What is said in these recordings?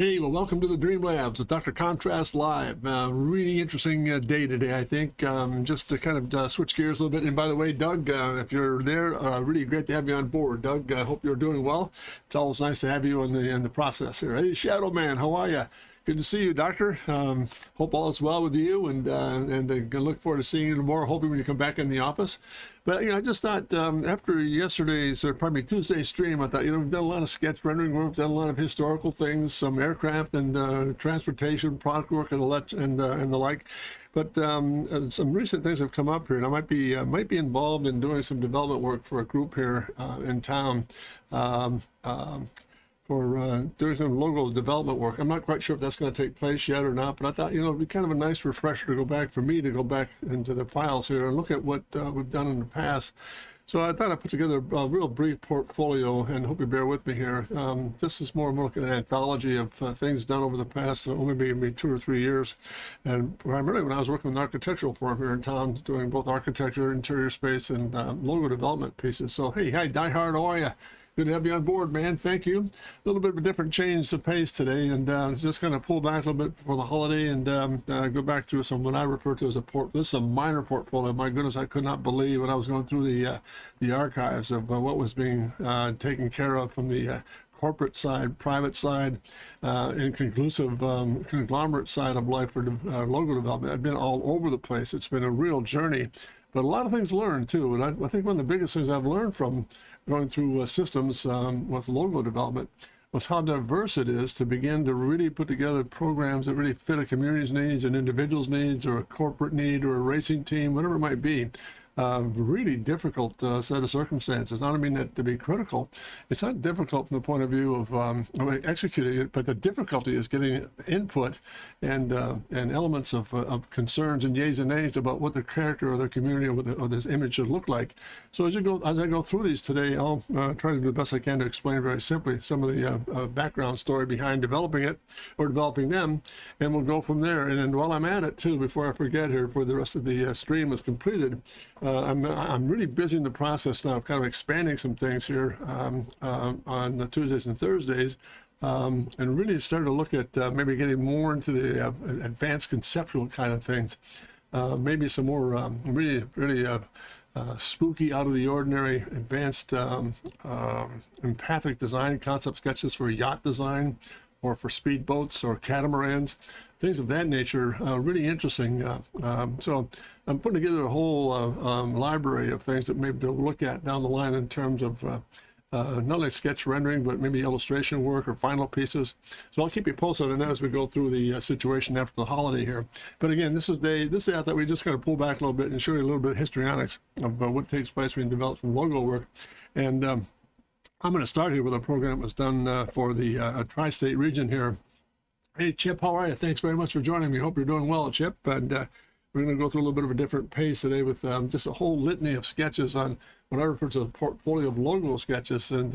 Hey, well, welcome to the Dream Labs with Dr. Contrast Live. Really interesting day today, I think. Just to kind of switch gears a little bit. And by the way, Doug, if you're there, really great to have you on board. Doug, I hope you're doing well. It's always nice to have you in the process here. Hey, Shadow Man, how are you? Good to see you, Doctor. Hope all is well with you, and look forward to seeing you tomorrow. Hoping when you come back in the office. But I just thought after yesterday's or probably Tuesday's stream, I thought we've done a lot of sketch rendering work, done a lot of historical things, some aircraft and transportation product work and the like. But some recent things have come up here, and I might be involved in doing some development work for a group here in town. For doing some logo development work. I'm not quite sure if that's going to take place yet or not, but I thought, it'd be kind of a nice refresher to go back for me to go back into the files here and look at what we've done in the past. So I thought I put together a real brief portfolio, and hope you bear with me here. This is more looking at an anthology of things done over the past maybe 2 or 3 years. And primarily when I was working with an architectural firm here in town, doing both architecture, interior space, and logo development pieces. So, hey, Die Hard, how are you? Good to have you on board, man. Thank you. A little bit of a different change of pace today, and just kind of pull back a little bit for the holiday and go back through some what I refer to as this is a minor portfolio. My goodness, I could not believe when I was going through the archives of what was being taken care of from the corporate side, private side, and conglomerate side of life for logo development. I've been all over the place. It's been a real journey. But a lot of things learned too, and I think one of the biggest things I've learned from going through systems with logo development was how diverse it is to begin to really put together programs that really fit a community's needs, an individual's needs, or a corporate need, or a racing team, whatever it might be. Really difficult set of circumstances. I don't mean that to be critical. It's not difficult from the point of view of executing it, but the difficulty is getting input and elements of concerns and yays and nays about what the character of the community or this image should look like. So as I go through these today, I'll try to do the best I can to explain very simply some of the background story behind developing it or developing them, and we'll go from there. And then while I'm at it too, before I forget here, before the rest of the stream is completed, I'm really busy in the process now of kind of expanding some things here on the Tuesdays and Thursdays, and really started to look at maybe getting more into the advanced conceptual kind of things, maybe some more really spooky, out of the ordinary, advanced empathic design concept sketches for yacht design, or for speedboats or catamarans, things of that nature. Really interesting. So I'm putting together a whole library of things that maybe to look at down the line in terms of not only sketch rendering, but maybe illustration work or final pieces. So I'll keep you posted on that as we go through the situation after the holiday here. But again, this day I thought we just kind of pull back a little bit and show you a little bit of histrionics of what takes place when you develop some logo work. And I'm going to start here with a program that was done for the tri-state region here. Hey, Chip, how are you? Thanks very much for joining me. Hope you're doing well, Chip. And we're going to go through a little bit of a different pace today with just a whole litany of sketches on what I refer to as a portfolio of logo sketches. And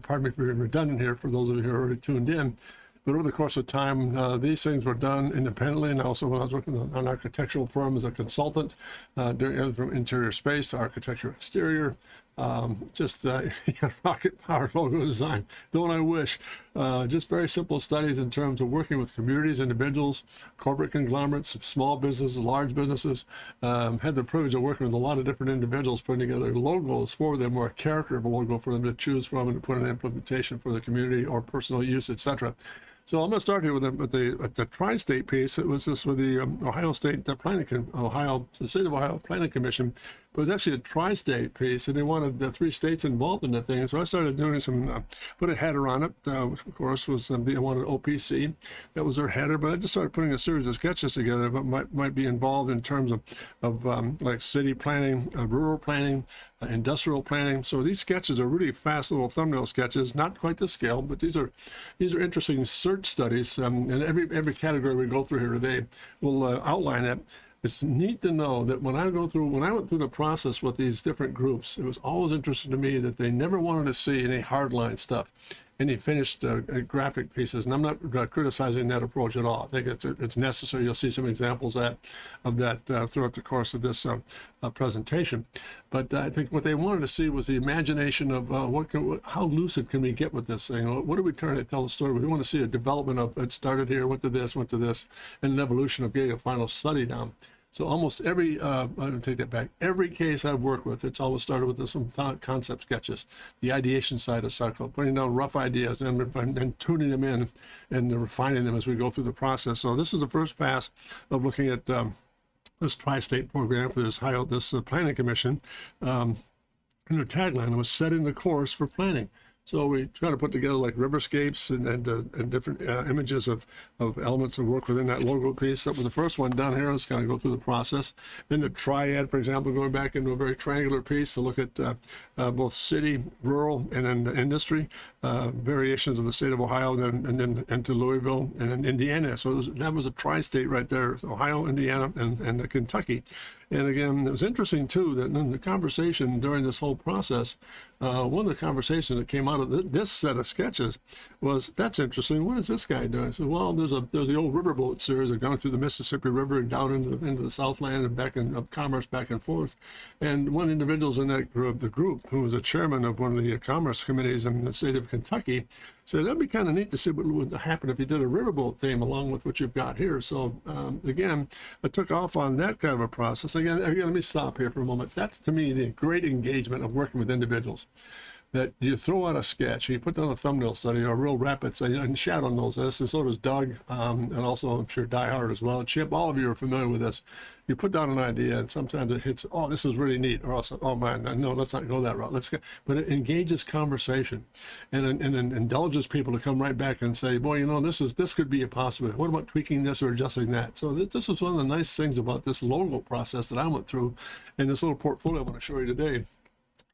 pardon me for being redundant here for those of you who are already tuned in. But over the course of time, these things were done independently, and also when I was working on an architectural firm as a consultant, doing everything from interior space to architecture exterior, rocket powered logo design. Don't I wish? Just very simple studies in terms of working with communities, individuals, corporate conglomerates, small businesses, large businesses. Had the privilege of working with a lot of different individuals, putting together logos for them, or a character of a logo for them to choose from and to put in implementation for the community or personal use, etc. So I'm going to start here with the tri-state piece. It was this with the Ohio State the State of Ohio Planning Commission. But it was actually a tri-state piece, and they wanted the 3 states involved in the thing. So I started doing some, put a header on it. Of course, was they wanted OPC. That was their header. But I just started putting a series of sketches together that might be involved in terms of like city planning, rural planning, industrial planning. So these sketches are really fast little thumbnail sketches, not quite to scale, but these are interesting search studies. And every category we go through here today will outline it. It's neat to know that when I went through the process with these different groups, it was always interesting to me that they never wanted to see any hardline stuff. any finished graphic pieces. And I'm not criticizing that approach at all. I think it's necessary. You'll see some examples of that throughout the course of this presentation. But I think what they wanted to see was the imagination of how lucid can we get with this thing? What are we trying to tell the story? We want to see a development of it started here, went to this, and an evolution of getting a final study down. So almost every, I'm going to take that back, every case I've worked with, it's always started with some concept sketches, the ideation side of cycle, putting down rough ideas and tuning them in and refining them as we go through the process. So this is the first pass of looking at this tri-state program for this planning commission. And their tagline was setting the course for planning. So we try to put together like riverscapes and different images of elements of work within that logo piece. That was the first one down here. Let's kind of go through the process. Then the triad, for example, going back into a very triangular piece to look at both city, rural, and then industry, variations of the state of Ohio, and then into Louisville and then Indiana. So that was a tri-state right there, Ohio, Indiana, and Kentucky. And again, it was interesting too that in the conversation during this whole process, one of the conversations that came out of this set of sketches was, "That's interesting. What is this guy doing?" I said, "Well, there's the old riverboat series of going through the Mississippi River and down into the Southland and back in commerce back and forth." And one individual in that group, who was a chairman of one of the commerce committees in the state of Kentucky, said that'd be kind of neat to see what would happen if you did a riverboat theme along with what you've got here. So again, I took off on that kind of a process. Again, let me stop here for a moment. That's to me the great engagement of working with individuals. That you throw out a sketch, you put down a thumbnail study or a real rapid, and Shadow knows this, and so does Doug, and also I'm sure Die Hard as well. Chip, all of you are familiar with this. You put down an idea, and sometimes it hits, "Oh, this is really neat," or also, "Oh man, no, let's not go that route. But it engages conversation, and indulges people to come right back and say, "Boy, you know, this could be a possibility. What about tweaking this or adjusting that?" So this is one of the nice things about this logo process that I went through, and this little portfolio I want to show you today.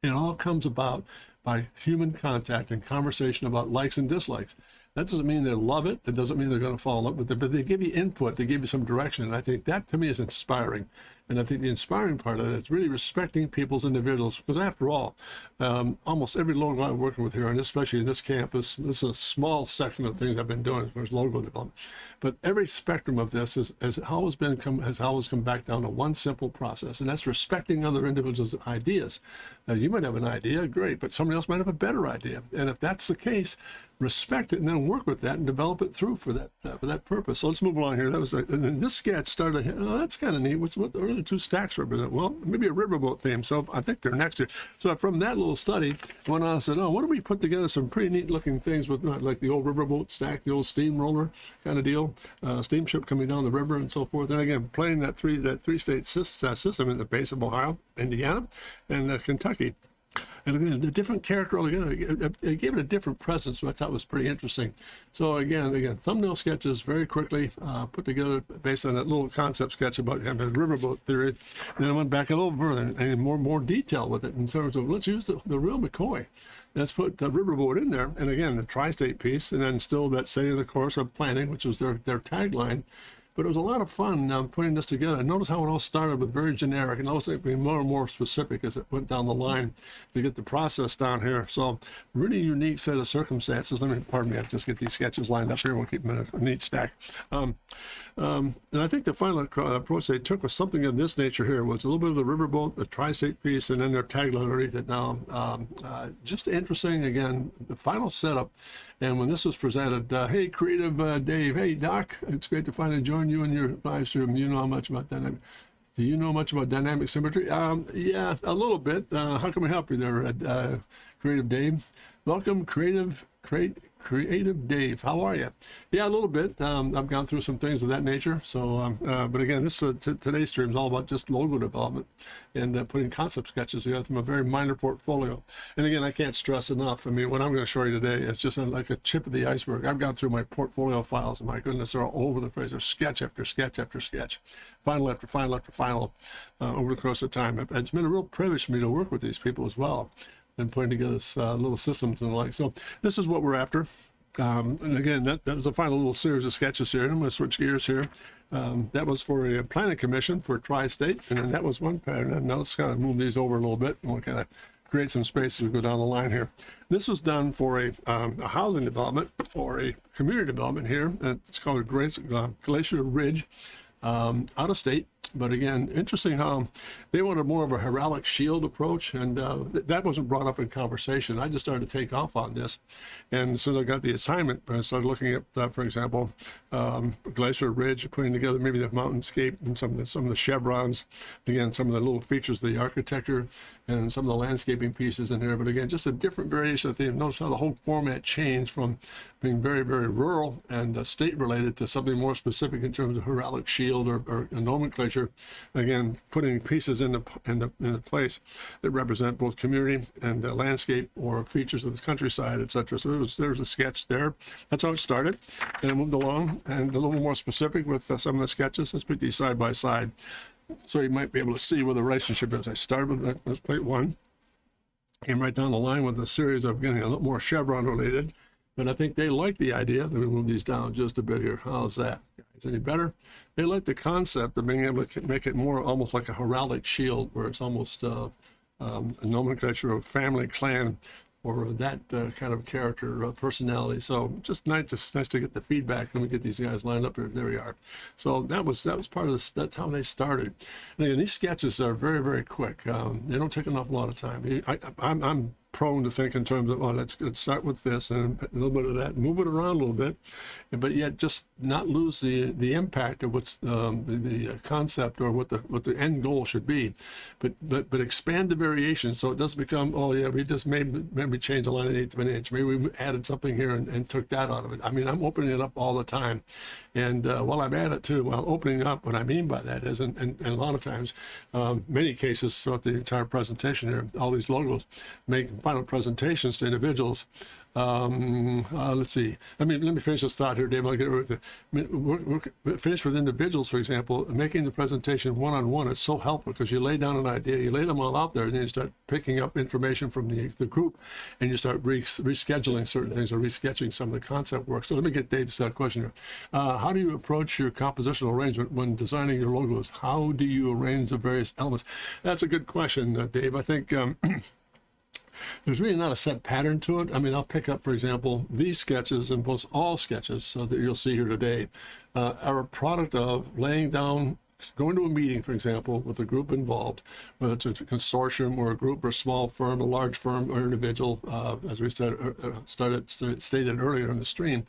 It all comes about by human contact and conversation about likes and dislikes. That doesn't mean they love it. That doesn't mean they're going to fall in love with it, but they give you input, they give you some direction. And I think that to me is inspiring. And I think the inspiring part of it is really respecting people's individuals, because after all, almost every logo I'm working with here, and especially in this campus, this is a small section of things I've been doing as far as logo development. But every spectrum of this has always come back down to one simple process, and that's respecting other individuals' ideas. Now, you might have an idea, great, but somebody else might have a better idea. And if that's the case, respect it and then work with that and develop it through for that purpose. So let's move along here. And then this sketch started. Oh, that's kind of neat. What are the two stacks represent? Well, maybe a riverboat theme. So I think they're next to. So from that little study, I went on and said, "Oh, what if we put together some pretty neat looking things with like the old riverboat stack, the old steamroller kind of deal, steamship coming down the river and so forth." And again, playing that three-state system in the base of Ohio, Indiana, and Kentucky. And again, the different character, again, it gave it a different presence, which I thought was pretty interesting. So again, thumbnail sketches very quickly put together based on that little concept sketch about the riverboat theory. And then I went back a little further and more detail with it in terms of, let's use the real McCoy. Let's put the riverboat in there. And again, the tri-state piece, and then still that setting the course of planning, which was their tagline. But it was a lot of fun putting this together. Notice how it all started with very generic, and also became more and more specific as it went down the line to get the process down here. So really unique set of circumstances. Pardon me, I just get these sketches lined up here. We'll keep them in a neat stack. And I think the final approach they took was something of this nature here. Was a little bit of the riverboat, the tri-state piece, and then their tagline underneath it. Now, just interesting, again, the final setup. And when this was presented, hey, creative Dave, hey, Doc, it's great to finally join you in your live stream. You know how much about that? Do you know much about dynamic symmetry? Yeah, a little bit. How can we help you there, Creative Dave? Welcome, Creative Dave. How are you? Yeah, a little bit. I've gone through some things of that nature. So, but again, this today's stream is all about just logo development and putting concept sketches together from a very minor portfolio. And again, I can't stress enough. I mean, what I'm going to show you today is just like a tip of the iceberg. I've gone through my portfolio files, and my goodness, they're all over the place. There's sketch after sketch after sketch, final after final after final, over the course of time. It's been a real privilege for me to work with these people as well, and putting together little systems and the like. So this is what we're after. And again, that was a final little series of sketches here. And I'm going to switch gears here. That was for a planning commission for tri-state, and then that was one pattern. And now let's kind of move these over a little bit, and we'll kind of create some space as we go down the line here. This was done for a housing development or a community development here. It's called a Glacier Ridge, out of state. But again, interesting how they wanted more of a heraldic shield approach, and that wasn't brought up in conversation. I just started to take off on this, and as soon as I got the assignment, I started looking at, for example, Glacier Ridge, putting together maybe the mountainscape and some of the chevrons, again, some of the little features of the architecture, and some of the landscaping pieces in here. But again, just a different variation of theme. Notice how the whole format changed from being very, very rural and state related to something more specific in terms of heraldic shield or nomenclature. Again, putting pieces into place that represent both community and landscape or features of the countryside, etc. So there's a sketch there. That's how it started. Then I moved along and a little more specific with some of the sketches. Let's put these side by side so you might be able to see where the relationship is. I started with plate one, came right down the line with a series of getting a little more chevron related. But I think they like the idea. Let me move these down just a bit here. How's that? Is it any better? They like the concept of being able to make it more almost like a heraldic shield, where it's almost a nomenclature of family, clan, or that kind of character, personality. So just nice to get the feedback, and we get these guys lined up here. There we are. So that was part of this. That's how they started. And again, these sketches are very, very quick. They don't take an awful lot of time. I'm prone to think in terms of, oh, let's start with this and a little bit of that, move it around a little bit, but yet just not lose the impact of what's the concept or what the end goal should be, but expand the variation so it doesn't become, oh yeah, we just maybe change a line an eighth of an inch, maybe we added something here and took that out of it. I mean, I'm opening it up all the time, and while I'm at it too, while opening up, what I mean by that is, and a lot of times, many cases throughout the entire presentation here, all these logos make final presentations to individuals. Let's see. Let me finish this thought here, Dave. I'll get with it. Finish with individuals, for example, making the presentation one-on-one. It's so helpful because you lay down an idea, you lay them all out there, and then you start picking up information from the group, and you start rescheduling certain things or resketching some of the concept work. So let me get Dave's question here. How do you approach your compositional arrangement when designing your logos? How do you arrange the various elements? That's a good question, Dave. I think there's really not a set pattern to it. I mean, I'll pick up, for example, these sketches and most all sketches so that you'll see here today are a product of laying down, going to a meeting, for example, with a group involved, whether it's a consortium or a group or a small firm, a large firm or individual, as we stated earlier in the stream,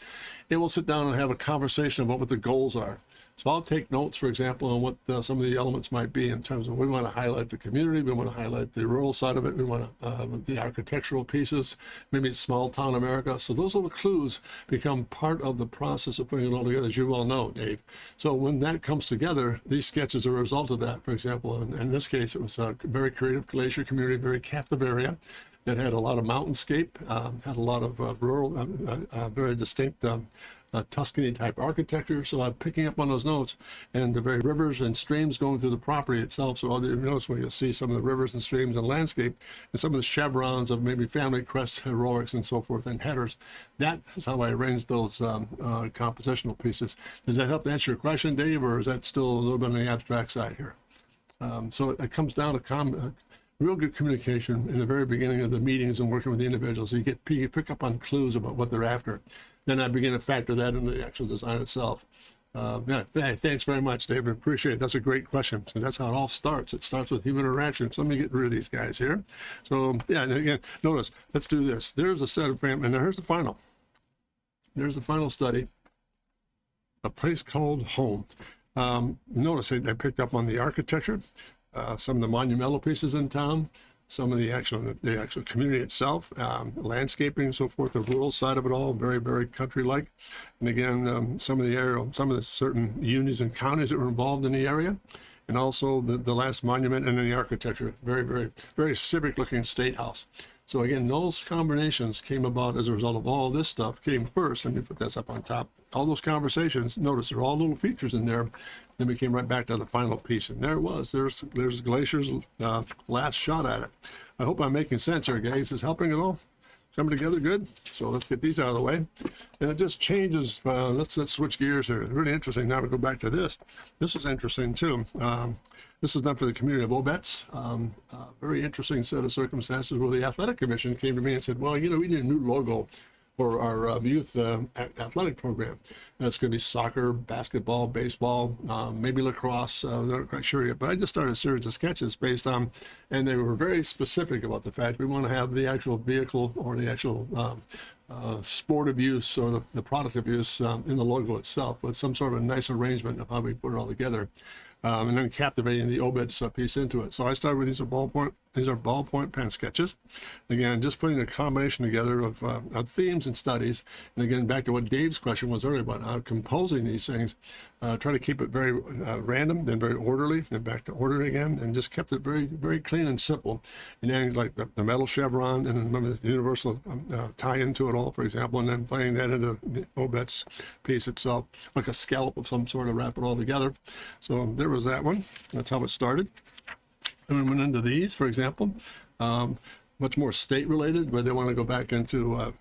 it will sit down and have a conversation about what the goals are. So I'll take notes, for example, on what some of the elements might be in terms of we want to highlight the community, we want to highlight the rural side of it, we want to, the architectural pieces, maybe it's small town America. So those little clues become part of the process of putting it all together, as you well know, Dave. So when that comes together, these sketches are a result of that, for example. And in this case, it was a very creative glacier community, very captive area that had a lot of mountainscape, had a lot of rural, very distinct Tuscany type architecture. So I'm picking up on those notes, and the very rivers and streams going through the property itself. So you notice where you'll see some of the rivers and streams and landscape and some of the chevrons of maybe family crest heroics and so forth and headers. That is how I arranged those compositional pieces. Does that help to answer your question, Dave, or is that still a little bit on the abstract side here? So it comes down to real good communication in the very beginning of the meetings and working with the individuals. So you pick up on clues about what they're after. Then I begin to factor that into the actual design itself. Thanks very much, David. Appreciate it. That's a great question. So that's how it all starts. It starts with human interaction. So let me get rid of these guys here. So yeah, and again, notice, let's do this. There's a set of and here's the final. There's the final study. A place called home. Notice I picked up on the architecture, some of the monumental pieces in town, some of the actual community itself, landscaping and so forth, the rural side of it all, very, very country-like. And again, some of the certain unions and counties that were involved in the area, and also the last monument and then the architecture, very, very, very civic-looking state house. So again, those combinations came about as a result of all this stuff came first. Let me put this up on top. All those conversations, notice there are all little features in there. Then we came right back to the final piece, and there it was. There's Glacier's last shot at it. I hope I'm making sense here, guys. Is this helping at all? coming together good. So let's get these out of the way. And it just changes. Let's switch gears here. Really interesting. Now to go back to this. This is interesting too. This is done for the community of Obetz. Very interesting set of circumstances where the athletic commission came to me and said, well, you know, we need a new logo for our youth athletic program. And it's going to be soccer, basketball, baseball, maybe lacrosse. I'm not quite sure yet, but I just started a series of sketches based on, and they were very specific about the fact we want to have the actual vehicle or the actual sport of use or the product of use in the logo itself, with some sort of nice arrangement of how we put it all together. And then captivating the Obetz piece into it. So I started with these are ballpoint pen sketches. Again, just putting a combination together of themes and studies. And again, back to what Dave's question was earlier about how composing these things, try to keep it very random, then very orderly, then back to order again, and just kept it very, very clean and simple. And then like the metal chevron, and then remember the universal tie into it all, for example, and then playing that into the Obetz piece itself, like a scallop of some sort, to wrap it all together. So there was that one. That's how it started. And we went into these, for example, much more state-related, where they want to go back into,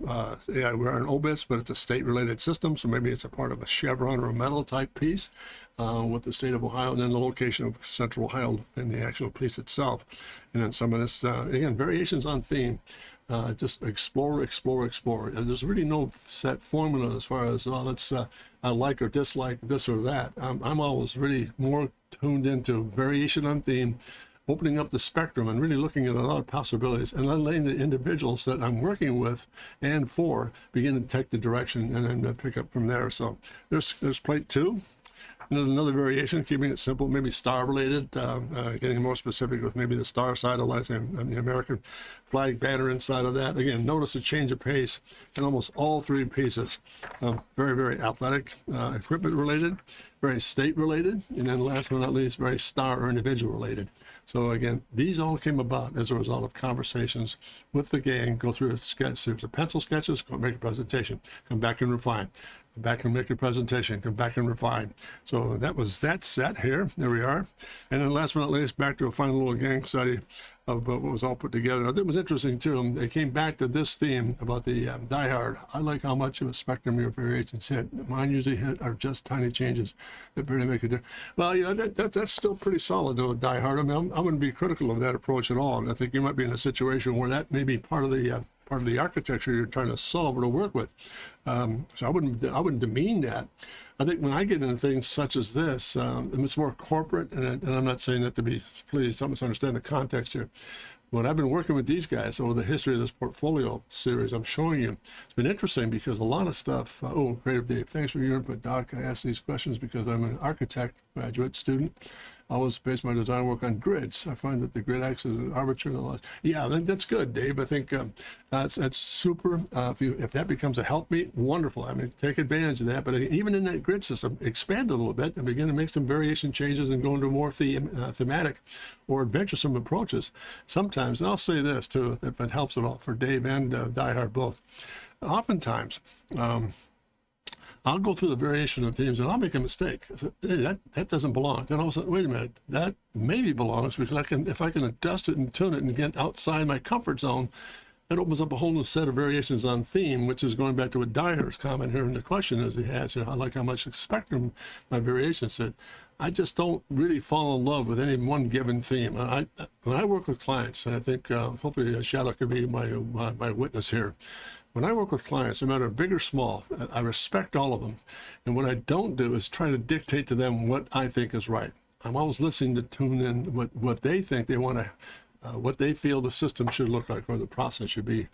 yeah, we're an Obetz, but it's a state-related system, so maybe it's a part of a chevron or a metal type piece with the state of Ohio, and then the location of Central Ohio in the actual piece itself. And then some of this, again, variations on theme. Just explore. There's really no set formula as far as, I like or dislike this or that. I'm always really more tuned into variation on theme, opening up the spectrum and really looking at a lot of possibilities, and then letting the individuals that I'm working with and for begin to take the direction and then pick up from there. So there's plate 2. And then another variation, keeping it simple, maybe star related, getting more specific with maybe the star side of the American flag banner inside of that. Again, notice a change of pace in almost all 3 pieces. Very, very athletic, equipment related, very state related, and then last but not least, very star or individual related. So again, these all came about as a result of conversations with the gang, go through a series of pencil sketches, go make a presentation, come back and refine. Come back and make a presentation, come back and refine. So that was that set here. There we are. And then last but not least, back to a final little gang study of what was all put together. It was interesting too. They came back to this theme about the Die Hard. I like how much of a spectrum your variations hit. Mine usually are just tiny changes that barely make a difference. Well, you know, that's still pretty solid though, Die Hard. I mean, I wouldn't be critical of that approach at all. And I think you might be in a situation where that may be part of the architecture you're trying to solve or to work with. So I wouldn't demean that. I think when I get into things such as this, it's more corporate, and I'm not saying that to be, please don't misunderstand the context here. When I've been working with these guys over the history of this portfolio series, I'm showing you, it's been interesting because a lot of stuff, Creative Dave, thanks for your input, Doc. I ask these questions because I'm an architect graduate student. I always base my design work on grids. I find that the grid acts as an arbiter. Yeah, I think that's good, Dave. I think that's super. If that becomes a helpmeet, wonderful. I mean, take advantage of that. But even in that grid system, expand a little bit and begin to make some variation changes and go into more thematic or adventuresome approaches. Sometimes, and I'll say this too, if it helps at all for Dave and Die Hard both. Oftentimes, I'll go through the variation of themes and I'll make a mistake. I say, hey, that doesn't belong. Then all of a sudden, wait a minute, that maybe belongs, because if I can adjust it and tune it and get outside my comfort zone, that opens up a whole new set of variations on theme, which is going back to what Dyer's comment here in the question as he has here. I like how much spectrum my variation said. I just don't really fall in love with any one given theme. When I work with clients, and I think hopefully Shadow could be my witness here. When I work with clients, no matter big or small, I respect all of them. And what I don't do is try to dictate to them what I think is right. I'm always listening to tune in what they think they want to, what they feel the system should look like or the process should be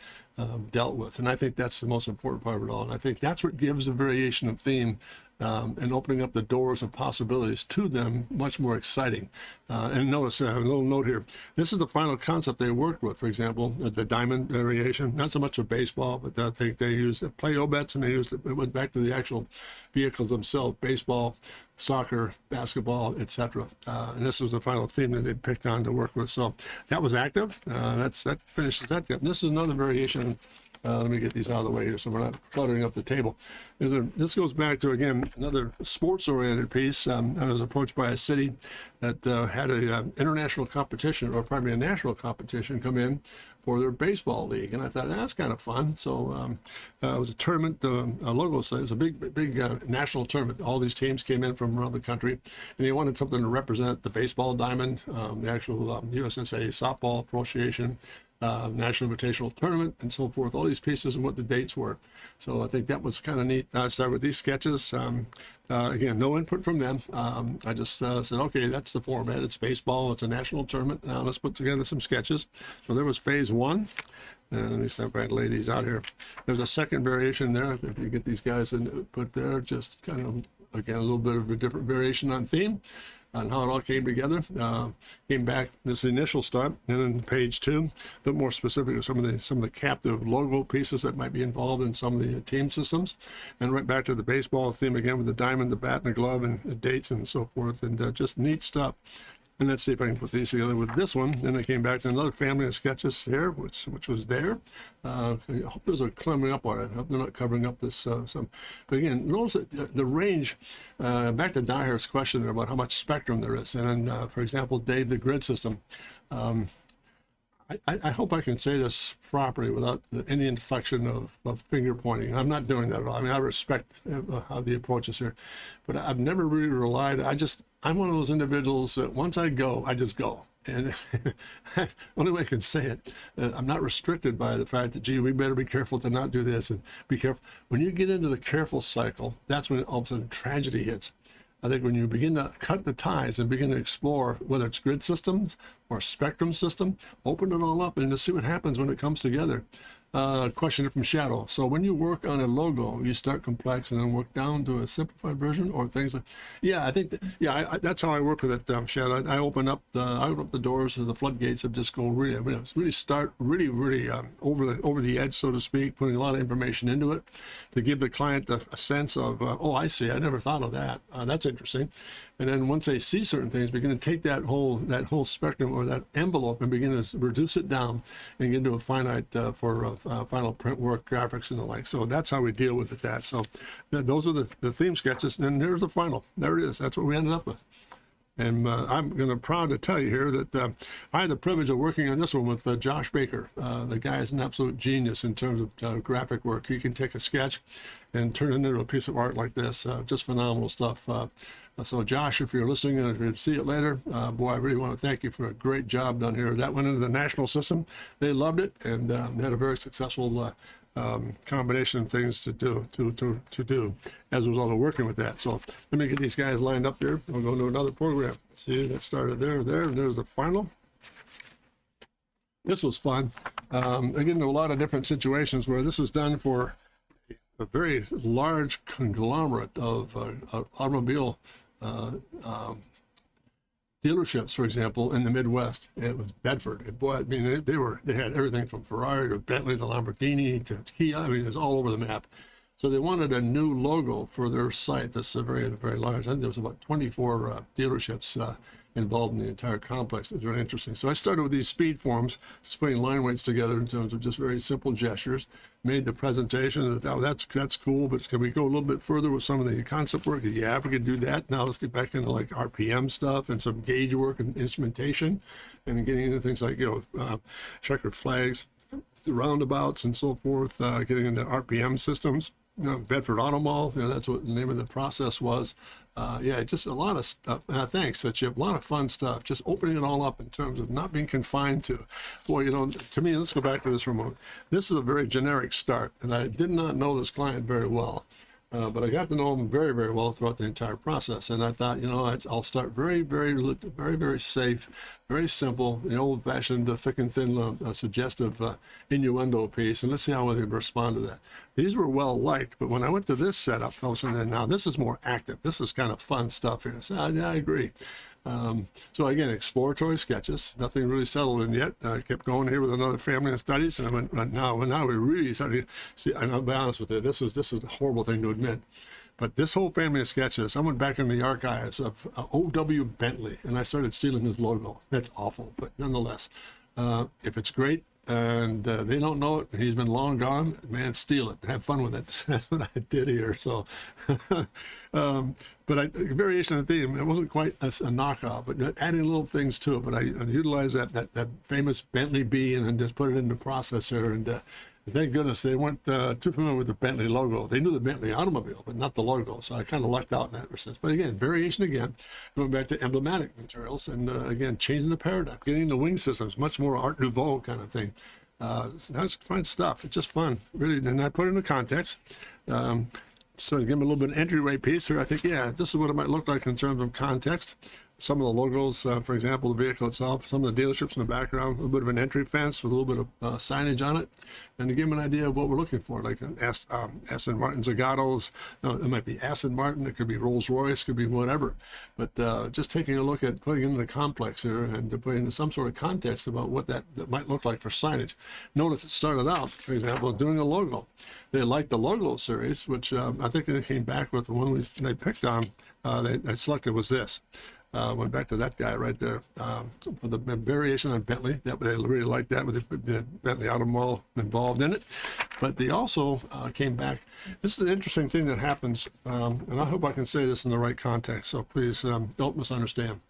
dealt with. And I think that's the most important part of it all. And I think that's what gives the variation of theme and opening up the doors of possibilities to them much more exciting. And notice, I have a little note here. This is the final concept they worked with, for example, the diamond variation, not so much of baseball, but I think they used play Obetz, and it went back to the actual vehicles themselves, baseball, soccer, basketball, etc. And this was the final theme that they picked on to work with. So that was active. That finishes that. This is another variation Let me get these out of the way here so we're not cluttering up the table. This goes back to, again, another sports-oriented piece. I was approached by a city that had a international competition, or probably a national competition, come in for their baseball league, and I thought that's kind of fun. So it was a tournament, a logo site. It was a big national tournament. All these teams came in from around the country, and they wanted something to represent the baseball diamond, the actual USSA Softball Association, National Invitational Tournament, and so forth, all these pieces and what the dates were. So I think that was kind of neat. I started with these sketches. Again, no input from them. I just said, okay, that's the format. It's baseball. It's a national tournament. Now let's put together some sketches. So there was phase one. And let me step back and lay these out here. There's a second variation there. If you get these guys in, put there, just kind of, again, a little bit of a different variation on theme, on how it all came together. Came back this initial start, and then page two, a bit more specific to some of the captive logo pieces that might be involved in some of the team systems, and right back to the baseball theme again with the diamond, the bat, and the glove, and the dates and so forth, and just neat stuff. And let's see if I can put these together with this one. Then I came back to another family of sketches here, which was there. I hope those are climbing up on it. I hope they're not covering up this some. But again, notice that the range, back to Daher's question there about how much spectrum there is. And then, for example, Dave, the grid system. I hope I can say this properly without any inflection of finger pointing. I'm not doing that at all. I mean, I respect how the approach is here, but I've never really relied. I'm one of those individuals that once I go, I just go. And only way I can say it, I'm not restricted by the fact that, gee, we better be careful to not do this and be careful. When you get into the careful cycle, that's when all of a sudden tragedy hits. I think when you begin to cut the ties and begin to explore whether it's grid systems or spectrum system, open it all up and just see what happens when it comes together. Question from Shadow. So when you work on a logo, you start complex and then work down to a simplified version, or things like, yeah, I think that's how I work with it, Shadow. I open up the doors or the floodgates of just go really start really over the edge, so to speak, putting a lot of information into it to give the client a sense of, oh, I see, I never thought of that. That's interesting. And then once they see certain things, begin to take that whole spectrum or that envelope and begin to reduce it down and get into a finite for final print work, graphics, and the like. So that's how we deal with it. So those are the theme sketches, and there's the final. There it is. That's what we ended up with. And I'm proud to tell you here that I had the privilege of working on this one with Josh Baker. The guy is an absolute genius in terms of graphic work. He can take a sketch and turn it into a piece of art like this. Just phenomenal stuff. So Josh, if you're listening and if you see it later, boy, I really want to thank you for a great job done here. That went into the national system. They loved it and had a very successful combination of things to do as a result of working with that. So let me get these guys lined up here. We'll go to another program. See, that started there, and there's the final. This was fun. Again, a lot of different situations where this was done for a very large conglomerate of automobile dealerships, for example, in the Midwest. It was Bedford. Boy, I mean, they had everything from Ferrari to Bentley to Lamborghini to Kia. I mean, it was all over the map. So they wanted a new logo for their site. That's a very, very large. I think there was about 24 dealerships involved in the entire complex. It was really interesting. So I started with these speed forms, just putting line weights together in terms of just very simple gestures. Made the presentation. Oh, that's cool, but can we go a little bit further with some of the concept work? Yeah, we could do that. Now let's get back into like RPM stuff and some gauge work and instrumentation, and getting into things like checkered flags, roundabouts, and so forth. Getting into RPM systems. Bedford Auto Mall, that's what the name of the process was. Just a lot of stuff. Thanks, Chip. A lot of fun stuff. Just opening it all up in terms of not being confined to. Boy, to me, let's go back to this remote. This is a very generic start, and I did not know this client very well. But I got to know him very, very well throughout the entire process. And I thought, I'll start very, very, very, very safe, very simple, the old-fashioned thick and thin suggestive innuendo piece. And let's see how they respond to that. These were well liked, but when I went to this setup, I was saying, now this is more active. This is kind of fun stuff here. So yeah, I agree. So again, exploratory sketches, nothing really settled in yet. I kept going here with another family of studies, and I went, now we really started to see, and I'll be honest with you, this is a horrible thing to admit, but this whole family of sketches, I went back in the archives of O.W. Bentley, and I started stealing his logo. That's awful, but nonetheless, if it's great, and they don't know it. He's been long gone. Man, steal it. Have fun with it. That's what I did here. So, but variation of the theme. It wasn't quite a knockoff, but adding little things to it. But I utilized that famous Bentley B and then just put it in the processor. And thank goodness they weren't too familiar with the Bentley logo. They knew the Bentley automobile, but not the logo. So I kind of lucked out in that sense. But again, variation again, going back to emblematic materials, and again, changing the paradigm, getting the wing systems, much more Art Nouveau kind of thing. That's fun stuff. It's just fun, really. And I put it in the context. So to give them a little bit of entryway piece here, I think, yeah, this is what it might look like in terms of context. Some of the logos, for example, the vehicle itself, some of the dealerships in the background, a little bit of an entry fence with a little bit of signage on it, and to give them an idea of what we're looking for, like an Aston Martin Zagatos. No, it might be Aston Martin, it could be Rolls Royce, could be whatever. But just taking a look at putting it in the complex here and to put into some sort of context about what that might look like for signage. Notice it started out, for example, doing a logo. They liked the logo series, which I think they came back with the one they picked on. They selected was this. Went back to that guy right there. The variation on Bentley, they really liked that with the Bentley Automobile involved in it. But they also came back. This is an interesting thing that happens, and I hope I can say this in the right context, so please don't misunderstand.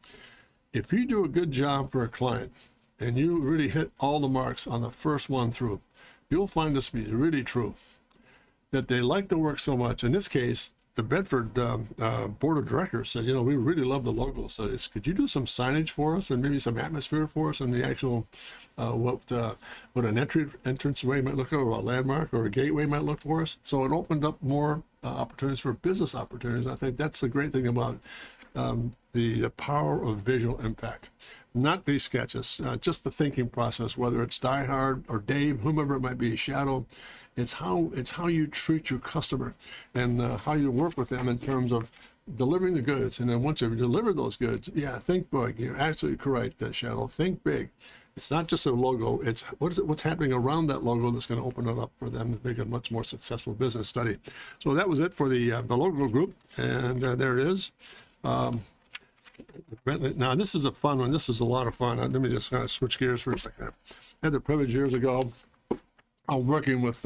If you do a good job for a client and you really hit all the marks on the first one through, you'll find this to be really true. That they like the work so much. In this case, the Bedford board of directors said, we really love the logo studies. Could you do some signage for us and maybe some atmosphere for us and the actual what an entrance way might look like, or a landmark or a gateway might look for us? So it opened up more opportunities for business opportunities. I think that's the great thing about the power of visual impact. Not these sketches, just the thinking process, whether it's Die Hard or Dave, whomever it might be, Shadow. It's how you treat your customer and how you work with them in terms of delivering the goods. And then once you deliver those goods, yeah, think big. You're absolutely correct, Shadow. Think big. It's not just a logo. It's what's happening around that logo that's going to open it up for them to make a much more successful business study. So that was it for the logo group, and there it is. Now this is a fun one. This is a lot of fun. Let me just kind of switch gears for a second. I had the privilege years ago. I'm working with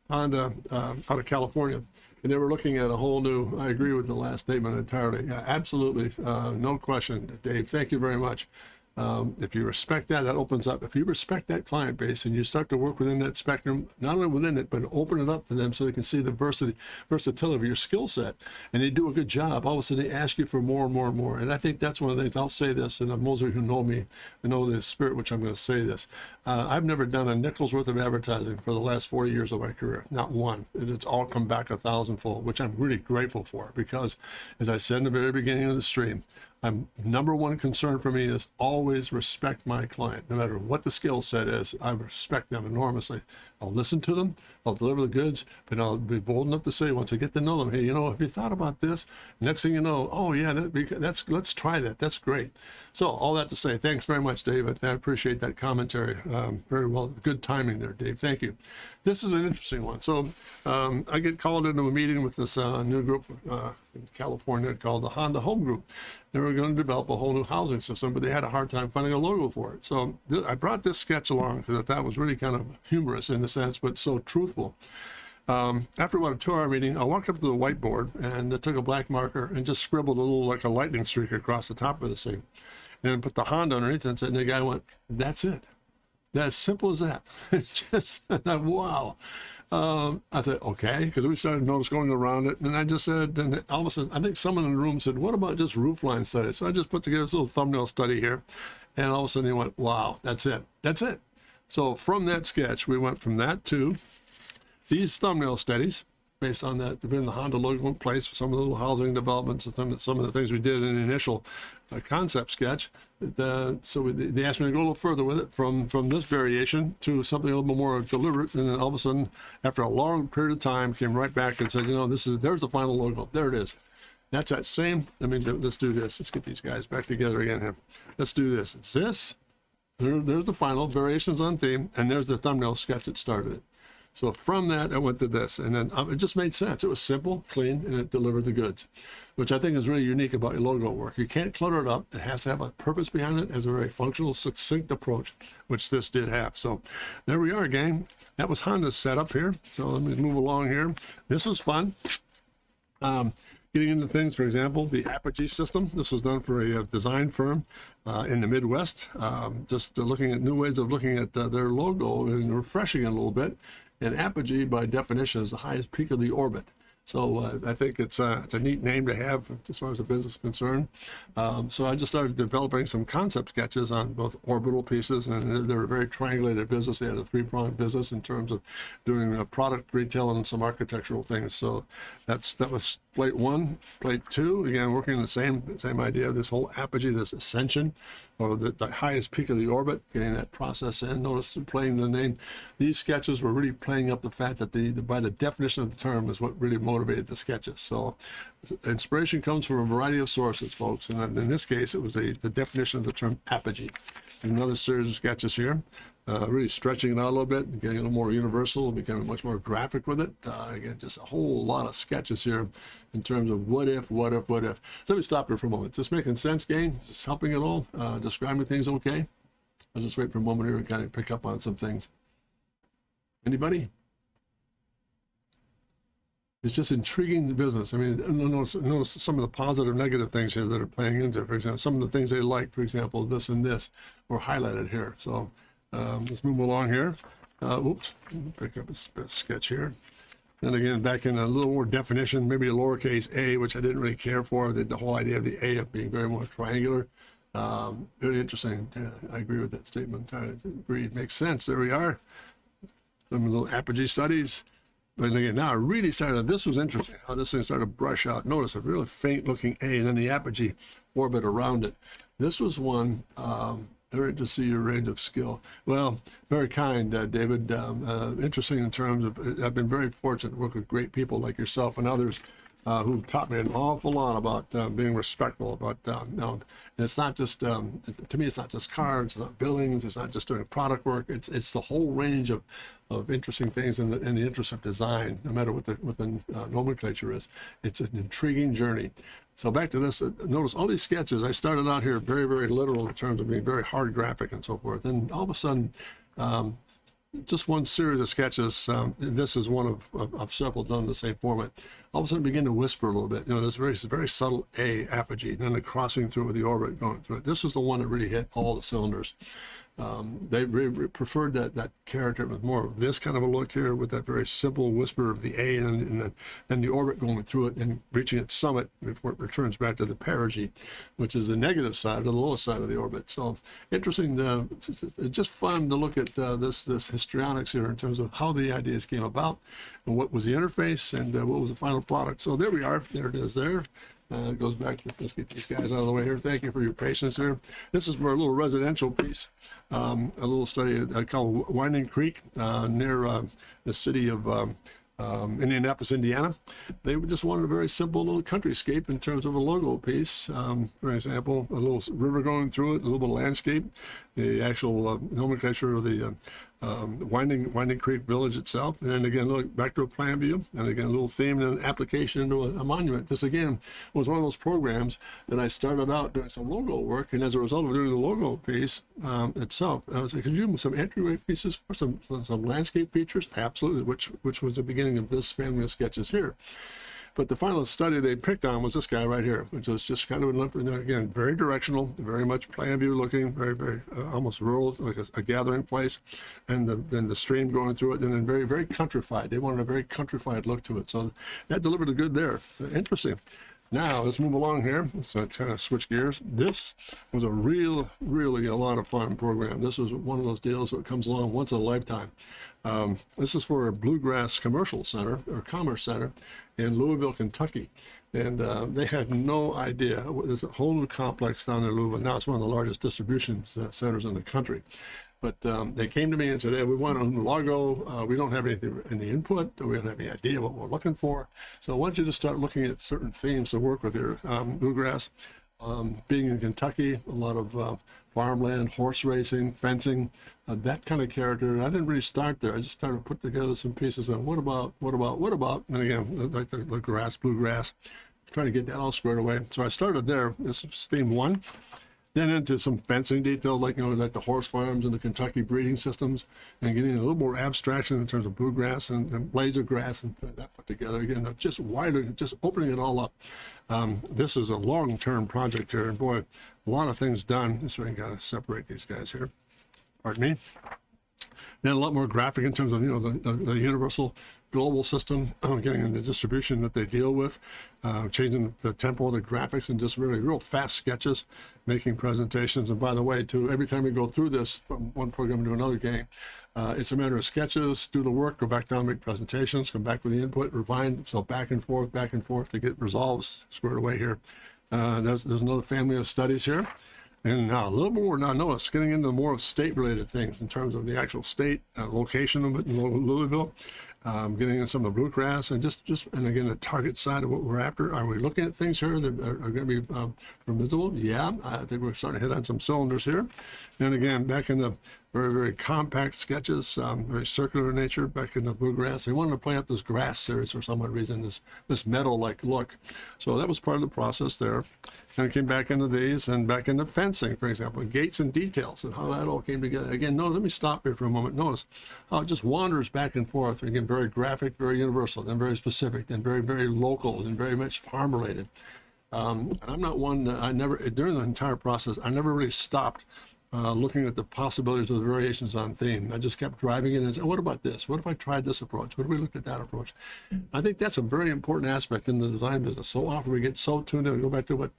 Honda out of California, and they were looking at a whole new. I agree with the last statement entirely. Absolutely, no question, Dave. Thank you very much. If you respect that, that opens up. If you respect that client base and you start to work within that spectrum, not only within it, but open it up to them so they can see the versatility of your skill set, and they do a good job, all of a sudden they ask you for more and more and more. And I think that's one of the things, I'll say this, and those of you who know me and know the spirit which I'm going to say this. I've never done a nickel's worth of advertising for the last 40 years of my career, not one. It's all come back 1,000-fold, which I'm really grateful for, because as I said in the very beginning of the stream, number one concern for me is always respect my client. No matter what the skill set is, I respect them enormously. I'll listen to them, I'll deliver the goods, but I'll be bold enough to say, once I get to know them, hey, have you thought about this? Next thing you know, oh yeah, let's try that. That's great. So all that to say, thanks very much, David. I appreciate that commentary. Very well, good timing there, Dave. Thank you. This is an interesting one. So I get called into a meeting with this new group in California called the Honda Home Group. They were going to develop a whole new housing system, but they had a hard time finding a logo for it. So I brought this sketch along because I thought it was really kind of humorous in a sense, but so truthful. After about a 2-hour meeting, I walked up to the whiteboard and I took a black marker and just scribbled a little, like a lightning streak across the top of this thing, and put the Honda underneath it, and the guy went, "That's it. That's simple as that." Just wow. I said, okay, because we started notice going around it, and I just said, and all of a sudden, I think someone in the room said, "What about just roofline studies?" So I just put together this little thumbnail study here, and all of a sudden he went, "Wow, that's it. That's it." So from that sketch, we went from that to these thumbnail studies, based on that, been the Honda logo in place for some of the little housing developments and some of the things we did in the initial concept sketch. So they asked me to go a little further with it from this variation to something a little bit more deliberate. And then all of a sudden, after a long period of time, came right back and said, there's the final logo. There it is. That's that same. Let's do this. Let's get these guys back together again here. Let's do this. It's this. There's the final variations on theme, and there's the thumbnail sketch that started it. So from that, I went to this, and then it just made sense. It was simple, clean, and it delivered the goods, which I think is really unique about your logo work. You can't clutter it up. It has to have a purpose behind it. It has a very functional, succinct approach, which this did have. So there we are, gang. That was Honda's setup here. So let me move along here. This was fun. Getting into things, for example, the Apogee system. This was done for a design firm in the Midwest. Just looking at new ways of looking at their logo and refreshing it a little bit. And Apogee, by definition, is the highest peak of the orbit. So I think it's a neat name to have as far as the business is concerned. So I just started developing some concept sketches on both orbital pieces, and they're a very triangulated business. They had a three-pronged business in terms of doing product retail and some architectural things. So that was plate one. Plate two, again, working on the same idea, this whole apogee, this ascension, or the highest peak of the orbit, getting that process in. Notice playing the name. These sketches were really playing up the fact that by the definition of the term is what really motivated the sketches. So inspiration comes from a variety of sources, folks, and in this case it was the definition of the term apogee. And another series of sketches here, really stretching it out a little bit, getting a little more universal, becoming much more graphic with it. Again, just a whole lot of sketches here in terms of what if. So let me stop here for a moment. Just making sense, gang? Just helping at all? Describing things okay? I'll just wait for a moment here and kind of pick up on some things. Anybody? It's just intriguing the business. I mean, notice some of the positive, negative things here that are playing into. For example, some of the things they like, for example, this and this, were highlighted here. So let's move along here. Oops, pick up a sketch here. And again, back in a little more definition, maybe a lowercase a, which I didn't really care for. The whole idea of the a of being very more triangular. Very interesting. I agree with that statement. I agree. It makes sense. There we are. Some little apogee studies. But again, now I really started, this was interesting, how this thing started to brush out. Notice a really faint looking A and then the apogee orbit around it. This was one, very to see your range of skill. Well, very kind, David. Interesting in terms of, I've been very fortunate to work with great people like yourself and others who taught me an awful lot about being respectful, about, and it's not just, to me, it's not just cars, it's not buildings, it's not just doing product work, it's the whole range of interesting things in the interest of design, no matter what the nomenclature is. It's an intriguing journey. So back to this, notice all these sketches, I started out here very, very literal in terms of being very hard graphic and so forth. And all of a sudden, just one series of sketches, this is one of several done in the same format, all of a sudden begin to whisper a little bit. There's very subtle A apogee, and then the crossing through with the orbit going through it. This is the one that really hit all the cylinders. They really preferred that character with more of this kind of a look here, with that very simple whisper of the A and then the orbit going through it and reaching its summit before it returns back to the perigee, which is the negative side, the lowest side of the orbit. So interesting, just fun to look at this histrionics here in terms of how the ideas came about and what was the interface and what was the final product. So there we are. There it is there. It goes back to, let's get these guys out of the way here. Thank you for your patience here. This is for a little residential piece, a little study called Winding Creek near the city of Indianapolis, Indiana. They just wanted a very simple little countryscape in terms of a logo piece. For example, a little river going through it, a little bit of landscape, the actual nomenclature of the Winding Creek Village itself, and then again look back to a plan view, and again a little theme and an application into a monument. This again was one of those programs that I started out doing some logo work, and as a result of doing the logo piece itself, I was like, could you do some entryway pieces for some landscape features? Absolutely, which was the beginning of this family of sketches here. But the final study they picked on was this guy right here, which was just kind of, again, very directional, very much plan view looking, very, very almost rural, like a gathering place, and then the stream going through it, and then very, very countrified. They wanted a very countrified look to it. So that delivered a good there. Interesting. Now, let's move along here. Let's kind of switch gears. This was really a lot of fun program. This was one of those deals that comes along once in a lifetime. This is for a Bluegrass Commercial Center, or Commerce Center, in Louisville, Kentucky. And they had no idea. There's a whole new complex down in Louisville. Now it's one of the largest distribution centers in the country. But they came to me and said, hey, we want a new logo. We don't have anything in the input. We don't have any idea what we're looking for. So I want you to start looking at certain themes to work with your Bluegrass. Being in Kentucky, a lot of farmland, horse racing, fencing, that kind of character. I didn't really start there. I just started to put together some pieces of what about, and again, like the grass, bluegrass, trying to get that all squared away. So I started there. This is theme one. Then into some fencing detail, like, like the horse farms and the Kentucky breeding systems, and getting a little more abstraction in terms of bluegrass and blades of grass, and putting that put together. Again, just wider, just opening it all up. This is a long-term project here, and boy, a lot of things done. So I got to separate these guys here. Pardon me. Then a lot more graphic in terms of, the universal global system, getting into distribution that they deal with, changing the tempo of the graphics, and just really real fast sketches, making presentations. And by the way, too, every time we go through this from one program to another game, it's a matter of sketches, do the work, go back down, make presentations, come back with the input, refine, so back and forth to get resolves squared away here. There's another family of studies here. And now a little more, now notice, getting into more state-related things in terms of the actual state, location of it in Louisville, getting into some of the bluegrass, and just and again, the target side of what we're after. Are we looking at things here that are going to be permissible? Yeah, I think we're starting to hit on some cylinders here. And again, back in the very, very compact sketches, very circular in nature, back in the bluegrass. They wanted to play up this grass series for some odd reason, this meadow-like look. So that was part of the process there. And it came back into these and back into fencing, for example, gates and details and how that all came together. Again, let me stop here for a moment. Notice how it just wanders back and forth. Again, very graphic, very universal, then very specific, then very, very local, and very much farm-related. And I'm not one, during the entire process, I never really stopped looking at the possibilities of the variations on theme. I just kept driving in and saying, what about this? What if I tried this approach? What if we looked at that approach? I think that's a very important aspect in the design business. So often we get so tuned in. We go back to what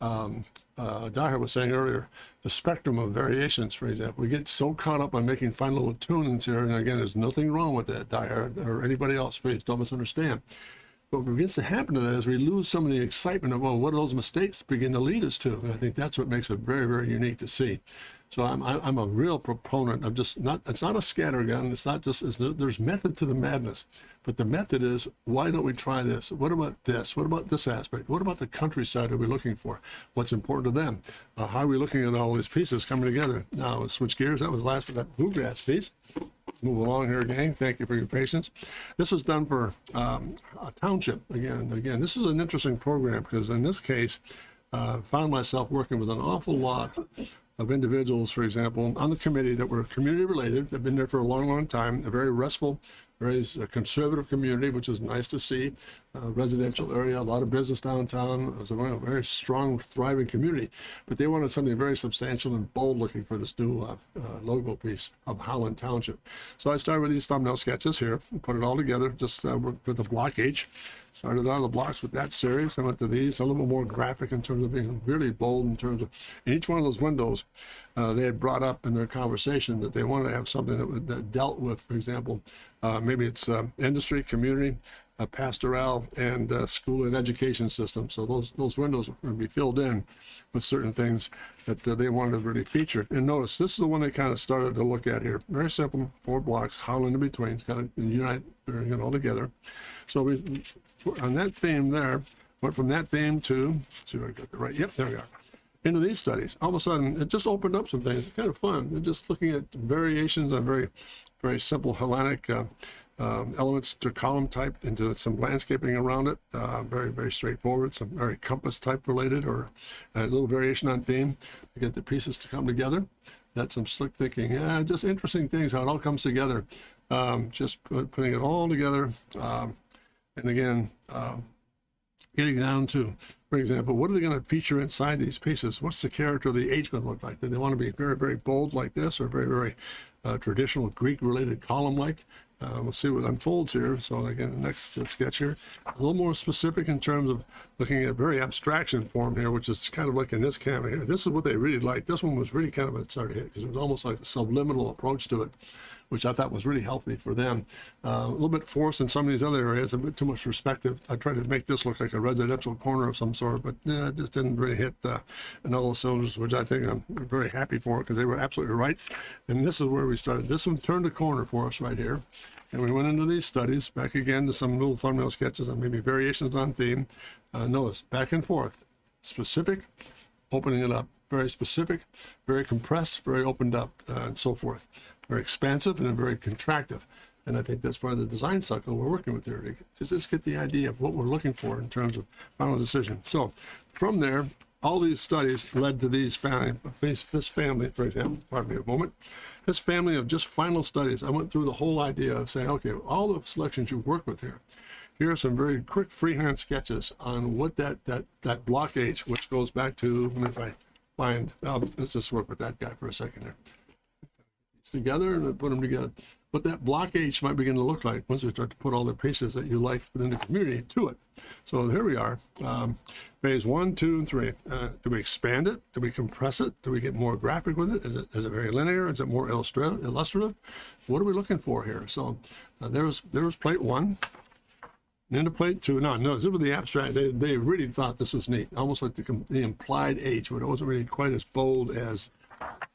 Daher was saying earlier, the spectrum of variations, for example. We get so caught up on making fine little tunings here. And again, there's nothing wrong with that, Daher, or anybody else. Please don't misunderstand. But what begins to happen to that is we lose some of the excitement of, well, what do those mistakes begin to lead us to? And I think that's what makes it very, very unique to see. So I'm a real proponent of just it's not a scattergun. It's not just, there's method to the madness. But the method is, why don't we try this? What about this? What about this aspect? What about the countryside are we looking for? What's important to them? How are we looking at all these pieces coming together? Now, let's switch gears. That was last for that bluegrass piece. Move along here, gang. Thank you for your patience. This was done for a township. Again, this is an interesting program because in this case, found myself working with an awful lot of individuals, for example, on the committee that were community related. They've been there for a long, long time. A very restful, very conservative community, which is nice to see. Residential area, a lot of business downtown. It was a very strong, thriving community. But they wanted something very substantial and bold looking for this new logo piece of Howland Township. So I started with these thumbnail sketches here, and put it all together, just worked with the block H. Started out of the blocks with that series. I went to these, a little bit more graphic in terms of being really bold in terms of, in each one of those windows, they had brought up in their conversation that they wanted to have something that dealt with, for example, maybe it's industry, community, pastoral, and school and education system. So those windows are going to be filled in with certain things that they wanted to really feature. And notice, this is the one they kind of started to look at here. Very simple, 4 blocks, Howland in between, kind of unite, bring it all together. So we, on that theme there, went from that theme to, let's see if I got the right, yep, there we are, into these studies. All of a sudden, it just opened up some things. It's kind of fun. And just looking at variations on very, very simple Hellenic elements to column type into some landscaping around it. Very, very straightforward, some very compass type related, or a little variation on theme to get the pieces to come together. That's some slick thinking. Yeah, just interesting things, how it all comes together. Just putting it all together. And again, getting down to, for example, what are they going to feature inside these pieces? What's the character of the age going to look like? Do they want to be very, very bold like this, or very, very traditional Greek-related column-like? We'll see what unfolds here. So again, the next sketch here, a little more specific in terms of looking at very abstraction form here, which is kind of like in this camera here. This is what they really liked. This one was really kind of a starter hit because it was almost like a subliminal approach to it, which I thought was really healthy for them. A little bit forced in some of these other areas, a bit too much perspective. I tried to make this look like a residential corner of some sort, but it just didn't really hit in all the cylinders, which I think I'm very happy for because they were absolutely right. And this is where we started. This one turned a corner for us right here. And we went into these studies, back again to some little thumbnail sketches and maybe variations on theme. Notice, back and forth. specific, opening it up. Very specific, very compressed, very opened up, and so forth. Very expansive and very contractive. And I think that's part of the design cycle we're working with here to just get the idea of what we're looking for in terms of final decision. So from there, all these studies led to this family, for example, pardon me a moment, this family of just final studies. I went through the whole idea of saying, okay, all the selections you work with here are some very quick freehand sketches on what that block H, which goes back to, let me find, let's just work with that guy for a second here. It's together and put them together. What that block H might begin to look like once we start to put all the pieces that you like within the community to it. So here we are, phase 1, 2, and 3. Do we expand it? Do we compress it? Do we get more graphic with it? Is it very linear? Is it more illustrative? What are we looking for here? So there was plate 1. And into plate 2, no, this was the abstract. They really thought this was neat, almost like the implied H, but it wasn't really quite as bold as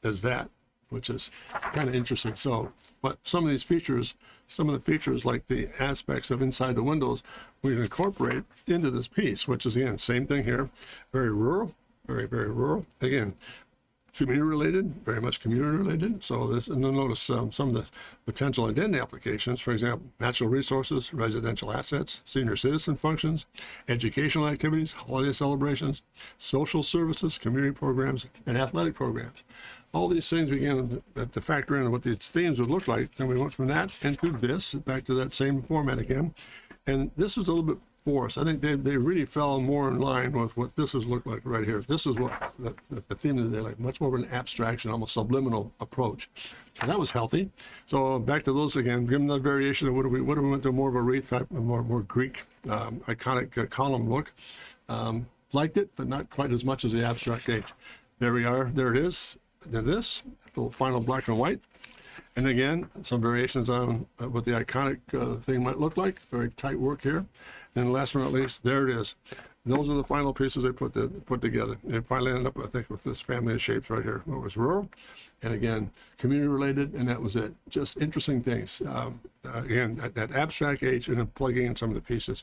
that, which is kind of interesting. So, but some of the features like the aspects of inside the windows, we can incorporate into this piece, which is, again, same thing here, very rural, very, very rural. Again, community related, very much community related. So this, and you'll notice some of the potential identity applications, for example, natural resources, residential assets, senior citizen functions, educational activities, holiday celebrations, social services, community programs, and athletic programs. All these things began to factor in what these themes would look like. Then we went from that into this, back to that same format again. And this was a little bit forced. I think they really fell more in line with what this has looked like right here. This is what the theme of the day, like much more of an abstraction, almost subliminal approach. And that was healthy. So back to those again, give them the variation of what do we went to more of a wreath type, more Greek iconic column look. Liked it, but not quite as much as the abstract H. There we are. There it is. Then this little final black and white. And again, some variations on what the iconic thing might look like. Very tight work here. And last but not least, there it is. Those are the final pieces they put together. It finally ended up, I think, with this family of shapes right here. It was rural, and again, community related, and that was it. Just interesting things. Again, that abstract H and then plugging in some of the pieces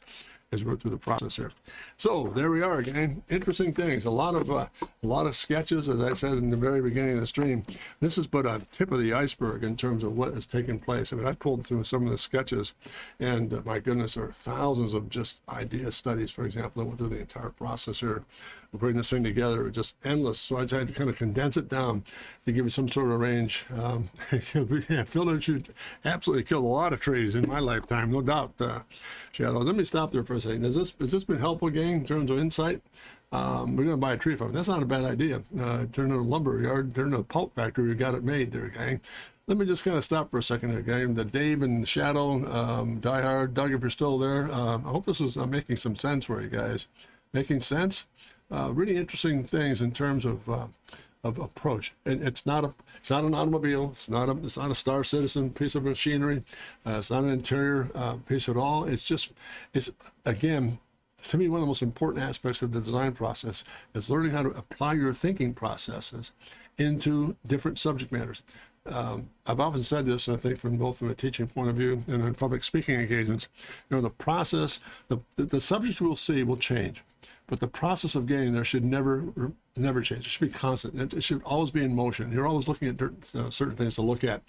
as we go through the process here. So there we are again. Interesting things. A lot of sketches, as I said in the very beginning of the stream. This is but a tip of the iceberg in terms of what has taken place. I mean, I pulled through some of the sketches, and my goodness, there are thousands of just idea studies, for example, that went through the entire process here. We're putting this thing together. It was just endless. So I tried to kind of condense it down to give you some sort of range. Yeah, Phil should absolutely killed a lot of trees in my lifetime, no doubt. Shadow. Let me stop there for a second. Has this been helpful, gang, in terms of insight? We're going to buy a tree farm. That's not a bad idea. Turn it a lumber yard, turn it a pulp factory. We got it made there, gang. Let me just kind of stop for a second here, gang. The Dave and Shadow, Die Hard, Doug, if you're still there, I hope this is making some sense for you guys. Making sense? Really interesting things in terms of approach. And it's not an automobile. It's not a Star Citizen piece of machinery. It's not an interior piece at all. It's again, to me, one of the most important aspects of the design process is learning how to apply your thinking processes into different subject matters. I've often said this, I think, from both from a teaching point of view and in public speaking engagements. The process, the subjects we'll see will change. But the process of getting there should never change. It should be constant. It should always be in motion. You're always looking at certain things to look at.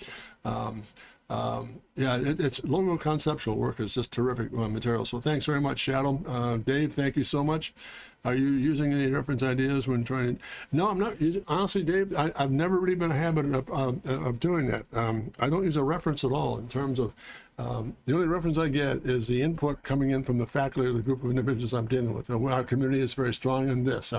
It's logo conceptual work is just terrific material. So thanks very much, Shadow. Dave, thank you so much. Are you using any reference ideas when trying? No, I'm not using. Honestly, Dave, I've never really been a habit of doing that. I don't use a reference at all in terms of. The only reference I get is the input coming in from the faculty or the group of individuals I'm dealing with. Our community is very strong in this.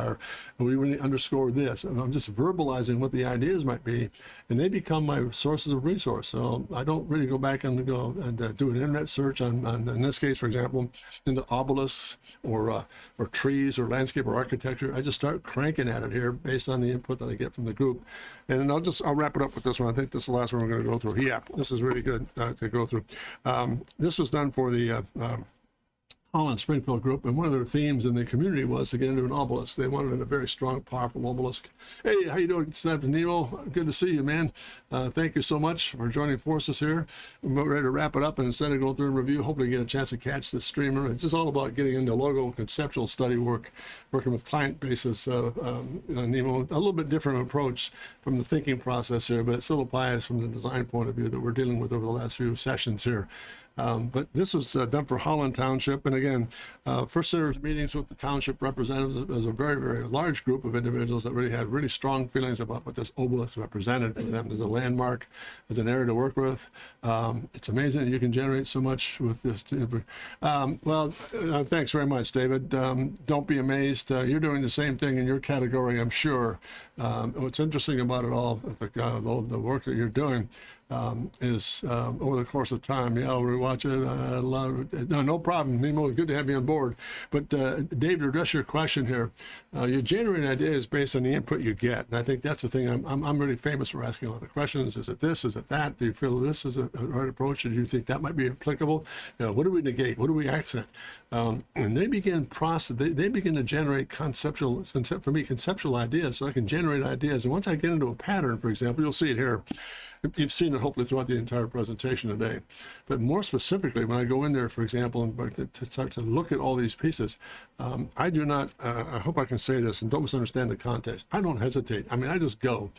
We really underscore this. And I'm just verbalizing what the ideas might be, and they become my sources of resource. So I don't really go back and do an internet search on in this case, for example, into obelisks or trees or landscape or architecture. I just start cranking at it here based on the input that I get from the group. And I'll wrap it up with this one. I think this is the last one we're going to go through. Yeah, this is really good to go through. This was done for the Holland Springfield group, and one of their themes in the community was to get into an obelisk. They wanted a very strong, powerful obelisk. Hey, how you doing, Stephen Nemo? Good to see you, man. Thank you so much for joining forces here. We're ready to wrap it up, and instead of going through and review, hopefully get a chance to catch this streamer. It's just all about getting into logo conceptual study work, working with client basis. Nemo, a little bit different approach from the thinking process here, but it still applies from the design point of view that we're dealing with over the last few sessions here. But this was done for Holland Township. And again, first series of meetings with the township representatives. It was a very, very large group of individuals that really had really strong feelings about what this obelisk represented for them as a landmark, as an area to work with. It's amazing that you can generate so much with this. Thanks very much, David. Don't be amazed. You're doing the same thing in your category, I'm sure. What's interesting about it all, the work that you're doing, is over the course of time. Yeah, we're watching a lot of, no problem, Nemo. Good to have you on board. But Dave, to address your question here, you generate ideas based on the input you get, and I think that's the thing. I'm really famous for asking a lot of questions. Is it this? Is it that? Do you feel this is a right approach? Or do you think that might be applicable? What do we negate? What do we accent? And they begin they begin to generate conceptual ideas, so I can generate ideas. And once I get into a pattern, for example, you'll see it here. You've seen it hopefully throughout the entire presentation today. But more specifically, when I go in there, for example, and to start to look at all these pieces, I do not, I hope I can say this and don't misunderstand the context. I don't hesitate. I mean, I just go.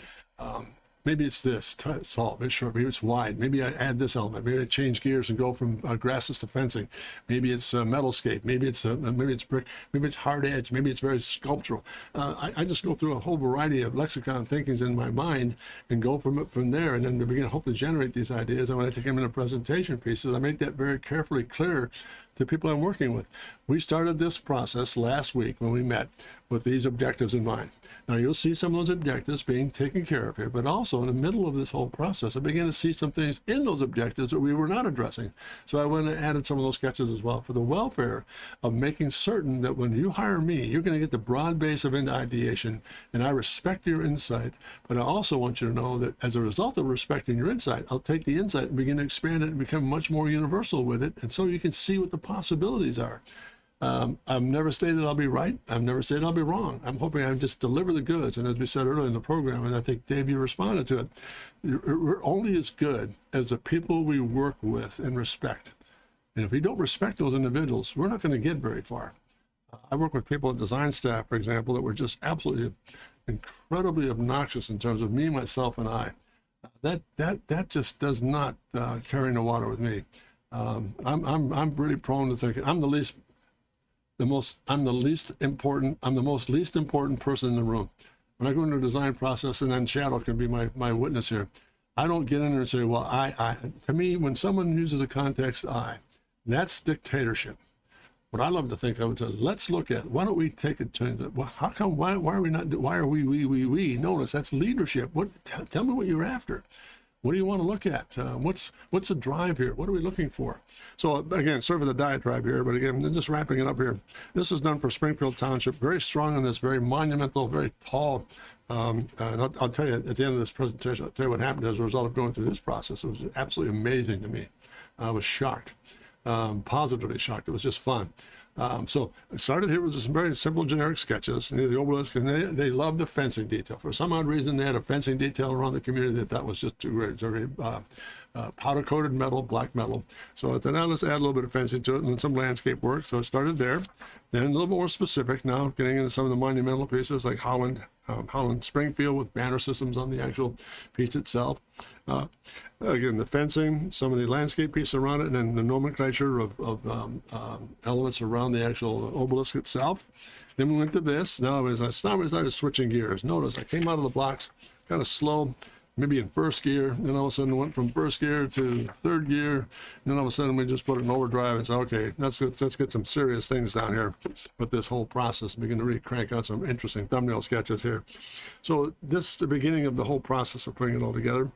Maybe it's this, tall, maybe short, maybe it's wide. Maybe I add this element. Maybe I change gears and go from grasses to fencing. Maybe it's metalscape. Maybe it's brick. Maybe it's hard edge. Maybe it's very sculptural. I just go through a whole variety of lexicon thinkings in my mind and go from there, and then to begin to hopefully generate these ideas. And when I take them into presentation pieces, I make that very carefully clear to people I'm working with. We started this process last week when we met with these objectives in mind. Now you'll see some of those objectives being taken care of here, but also in the middle of this whole process, I began to see some things in those objectives that we were not addressing. So I went and added some of those sketches as well for the welfare of making certain that when you hire me, you're going to get the broad base of ideation, and I respect your insight, but I also want you to know that as a result of respecting your insight, I'll take the insight and begin to expand it and become much more universal with it, and so you can see what the possibilities are. I've never stated I'll be right. I've never said I'll be wrong. I'm hoping I just deliver the goods. And as we said earlier in the program, and I think, Dave, you responded to it, we're only as good as the people we work with and respect. And if we don't respect those individuals, we're not going to get very far. I work with people at design staff, for example, that were just absolutely incredibly obnoxious in terms of me, myself, and I. That just does not carry no water with me. I'm really prone to thinking I'm the least least important person in the room. When I go into a design process, and then Shadow can be my witness here, I don't get in there and say, well, to me, when someone uses a context, that's dictatorship. What I love to think of is, let's look at, why don't we take it to, well, how come, why are we not, why are we? Notice that's leadership. Tell me what you're after. What do you want to look at? What's the drive here? What are we looking for? So again, sort of the diatribe here, but again, just wrapping it up here. This is done for Springfield Township, very strong on this, very monumental, very tall. And I'll tell you at the end of this presentation, I'll tell you what happened as a result of going through this process. It was absolutely amazing to me. I was shocked, positively shocked. It was just fun. So I started here with some very simple generic sketches, the obelisk, and they loved the fencing detail. For some odd reason, they had a fencing detail around the community that that was just too great. It's very powder-coated metal, black metal. So I thought, now let's add a little bit of fencing to it and some landscape work. So it started there. Then a little more specific now, getting into some of the monumental pieces like Holland Springfield with banner systems on the actual piece itself. Again, the fencing, some of the landscape piece around it, and then the nomenclature of elements around the actual obelisk itself. Then we went to this. Now, as I started switching gears, notice I came out of the blocks kind of slow, maybe in first gear, then all of a sudden went from first gear to third gear, and then all of a sudden we just put it in overdrive and said, okay, let's get some serious things down here with this whole process and begin to really crank out some interesting thumbnail sketches here. So this is the beginning of the whole process of putting it all together.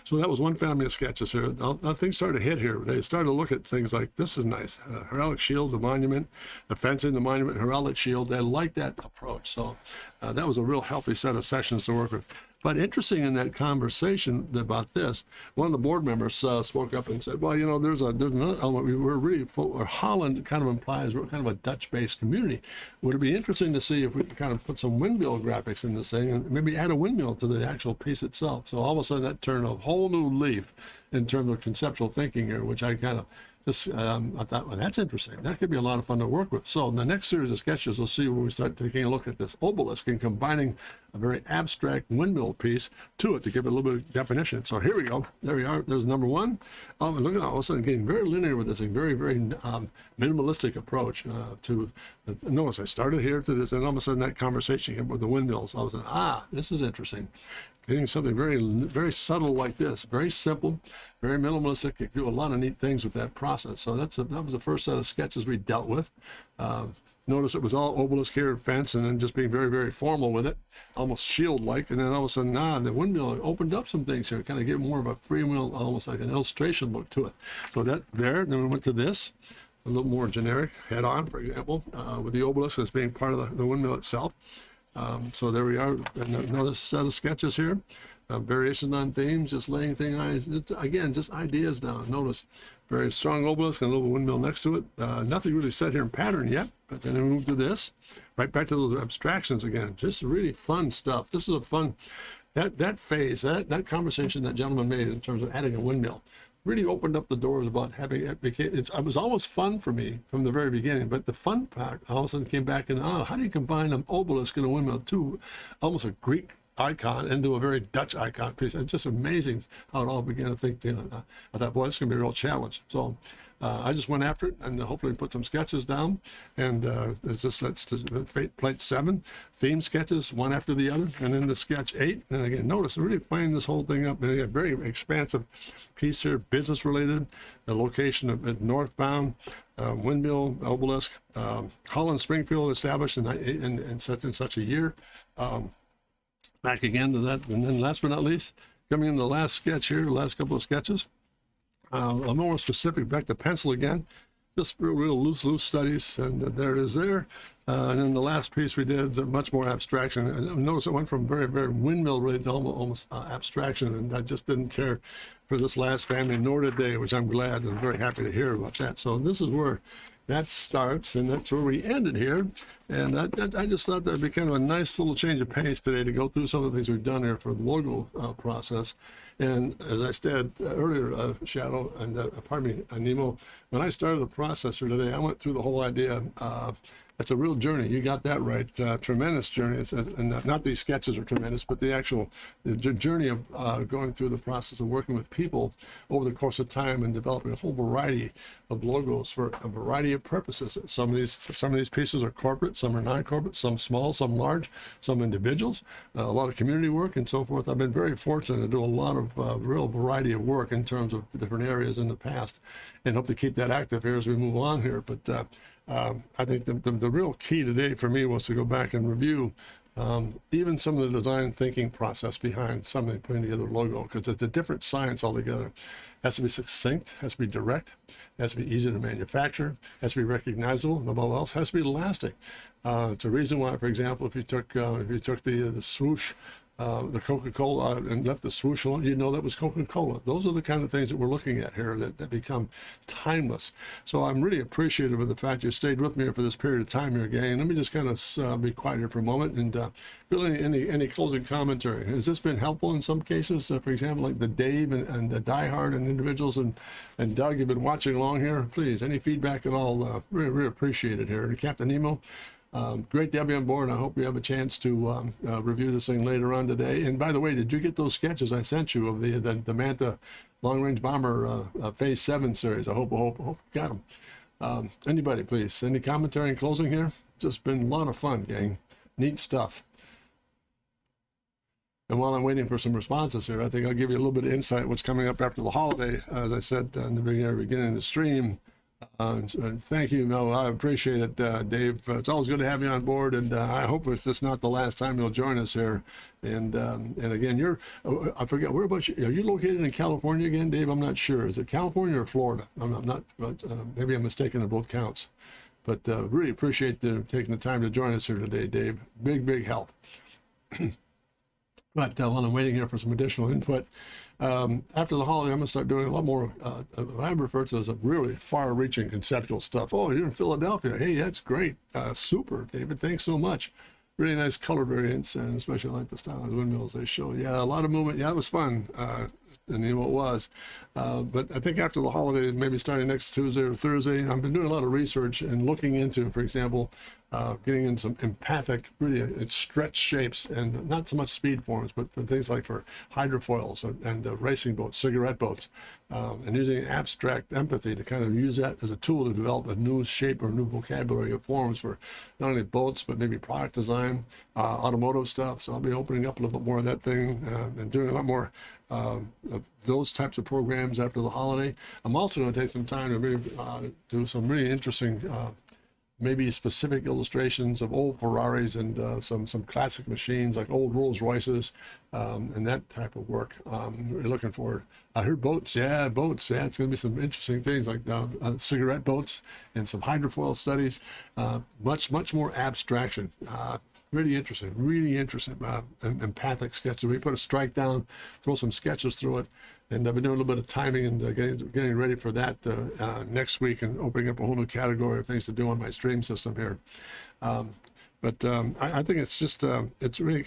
So that was one family of sketches here. Now things started to hit here. They started to look at things like, this is nice. Heraldic shield, the monument, the fencing, the monument, heraldic shield. They liked that approach. So that was a real healthy set of sessions to work with. But interesting in that conversation about this, one of the board members spoke up and said, well, you know, there's another element. We're really full, or Holland kind of implies we're kind of a Dutch-based community. Would it be interesting to see if we could kind of put some windmill graphics in this thing and maybe add a windmill to the actual piece itself? So all of a sudden that turned a whole new leaf in terms of conceptual thinking here, which I kind of just, I thought, well, that's interesting. That could be a lot of fun to work with. So in the next series of sketches, we'll see when we start taking a look at this obelisk and combining a very abstract windmill piece to it to give it a little bit of definition. So here we go. There we are. There's number one. Oh, and look at all of a sudden getting very linear with this, a very, very minimalistic approach to, notice I started here to this, and all of a sudden that conversation with the windmills, I was like, this is interesting. Getting something very, very subtle like this, very simple, very minimalistic. You can do a lot of neat things with that process. So that was the first set of sketches we dealt with. Notice it was all obelisk here and fence, and then just being very, very formal with it, almost shield-like. And then all of a sudden, the windmill opened up some things here, kind of get more of a freewheel, almost like an illustration look to it. So that there, then we went to this, a little more generic, head-on, for example, with the obelisk as being part of the windmill itself. So there we are, another set of sketches here, variations on themes, just laying things, again, just ideas down. Notice, very strong obelisk and a little windmill next to it. Nothing really set here in pattern yet, but then we move to this, right back to those abstractions again. Just really fun stuff. This is a fun, that phase, that conversation that gentleman made in terms of adding a windmill really opened up the doors about having it. It was almost fun for me from the very beginning, but the fun part all of a sudden came back and how do you combine an obelisk and a windmill to almost a Greek icon into a very Dutch icon piece? It's just amazing how it all began to think. I thought, boy, it's going to be a real challenge. So I just went after it and hopefully put some sketches down. And that's plate 7, theme sketches, one after the other. And then the sketch 8. And again, notice, really playing this whole thing up. And again, very expansive piece here, business related, the location of northbound, windmill, obelisk, Holland Springfield established in such and such a year. Back again to that. And then last but not least, coming in the last sketch here, the last couple of sketches. A more specific, back to pencil again, just real loose studies, and there it is there. And then the last piece we did, much more abstraction. And notice it went from very, very windmill related to almost abstraction, and I just didn't care for this last family, nor did they, which I'm glad and very happy to hear about that. So this is where that starts, and that's where we ended here. And I just thought that'd be kind of a nice little change of pace today to go through some of the things we've done here for the logo process. And as I said earlier, Shadow, and pardon me, Nemo, when I started the processor today, I went through the whole idea. It's a real journey. You got that right. Tremendous journey. And not these sketches are tremendous, but the actual journey of going through the process of working with people over the course of time and developing a whole variety of logos for a variety of purposes. Some of these pieces are corporate, some are non-corporate, some small, some large, some individuals, a lot of community work and so forth. I've been very fortunate to do a lot of real variety of work in terms of different areas in the past, and hope to keep that active here as we move on here. But I think the real key today for me was to go back and review even some of the design thinking process behind something putting together a logo, because it's a different science altogether. It has to be succinct, has to be direct, has to be easy to manufacture, has to be recognizable, and above all else, has to be lasting. It's a reason why, for example, if you took the swoosh, the Coca-Cola and left the swoosh alone, you know that was Coca-Cola. Those are the kind of things that we're looking at here that become timeless. So I'm really appreciative of the fact you stayed with me for this period of time here, gang. Let me just kind of be quiet here for a moment and really any closing commentary. Has this been helpful in some cases? For example, like the Dave and the Die Hard and individuals and Doug, you've been watching along here. Please, any feedback at all, really appreciate it here. And Captain Nemo, great to have you on board. I hope we have a chance to review this thing later on today. And by the way, did you get those sketches I sent you of the Manta Long Range Bomber Phase 7 series? I hope you got them. Anybody, please, any commentary in closing here? Just been a lot of fun, gang. Neat stuff. And while I'm waiting for some responses here, I think I'll give you a little bit of insight what's coming up after the holiday. As I said in the beginning of the stream, thank you. No, I appreciate it, Dave. It's always good to have you on board, and I hope it's just not the last time you'll join us here. And again, I forget, whereabouts are you located in California again, Dave? I'm not sure. Is it California or Florida? I'm not, but maybe I'm mistaken in both counts. But really appreciate taking the time to join us here today, Dave. Big help. But while I'm waiting here for some additional input, after the holiday, I'm going to start doing a lot more what I refer to as a really far-reaching conceptual stuff. Oh, you're in Philadelphia. Hey, that's great. Super, David. Thanks so much. Really nice color variants, and especially like the style of the windmills they show. Yeah, a lot of movement. Yeah, it was fun. And you know it was. But I think after the holiday, maybe starting next Tuesday or Thursday, I've been doing a lot of research and looking into, for example, getting in some empathic, really it's stretch shapes and not so much speed forms, but for things like for hydrofoils and racing boats, cigarette boats, and using abstract empathy to kind of use that as a tool to develop a new shape or new vocabulary of forms for not only boats, but maybe product design, automotive stuff. So I'll be opening up a little bit more of that thing and doing a lot more of those types of programs after the holiday. I'm also going to take some time to really do some really interesting maybe specific illustrations of old Ferraris and some classic machines like old Rolls Royces and that type of work. Really looking forward. I heard boats. Yeah, boats. Yeah, it's going to be some interesting things like cigarette boats and some hydrofoil studies. Much more abstraction. Really interesting, empathic sketches. We put a strike down, throw some sketches through it, and I've been doing a little bit of timing and getting ready for that next week and opening up a whole new category of things to do on my stream system here. But I think it's just, it's really,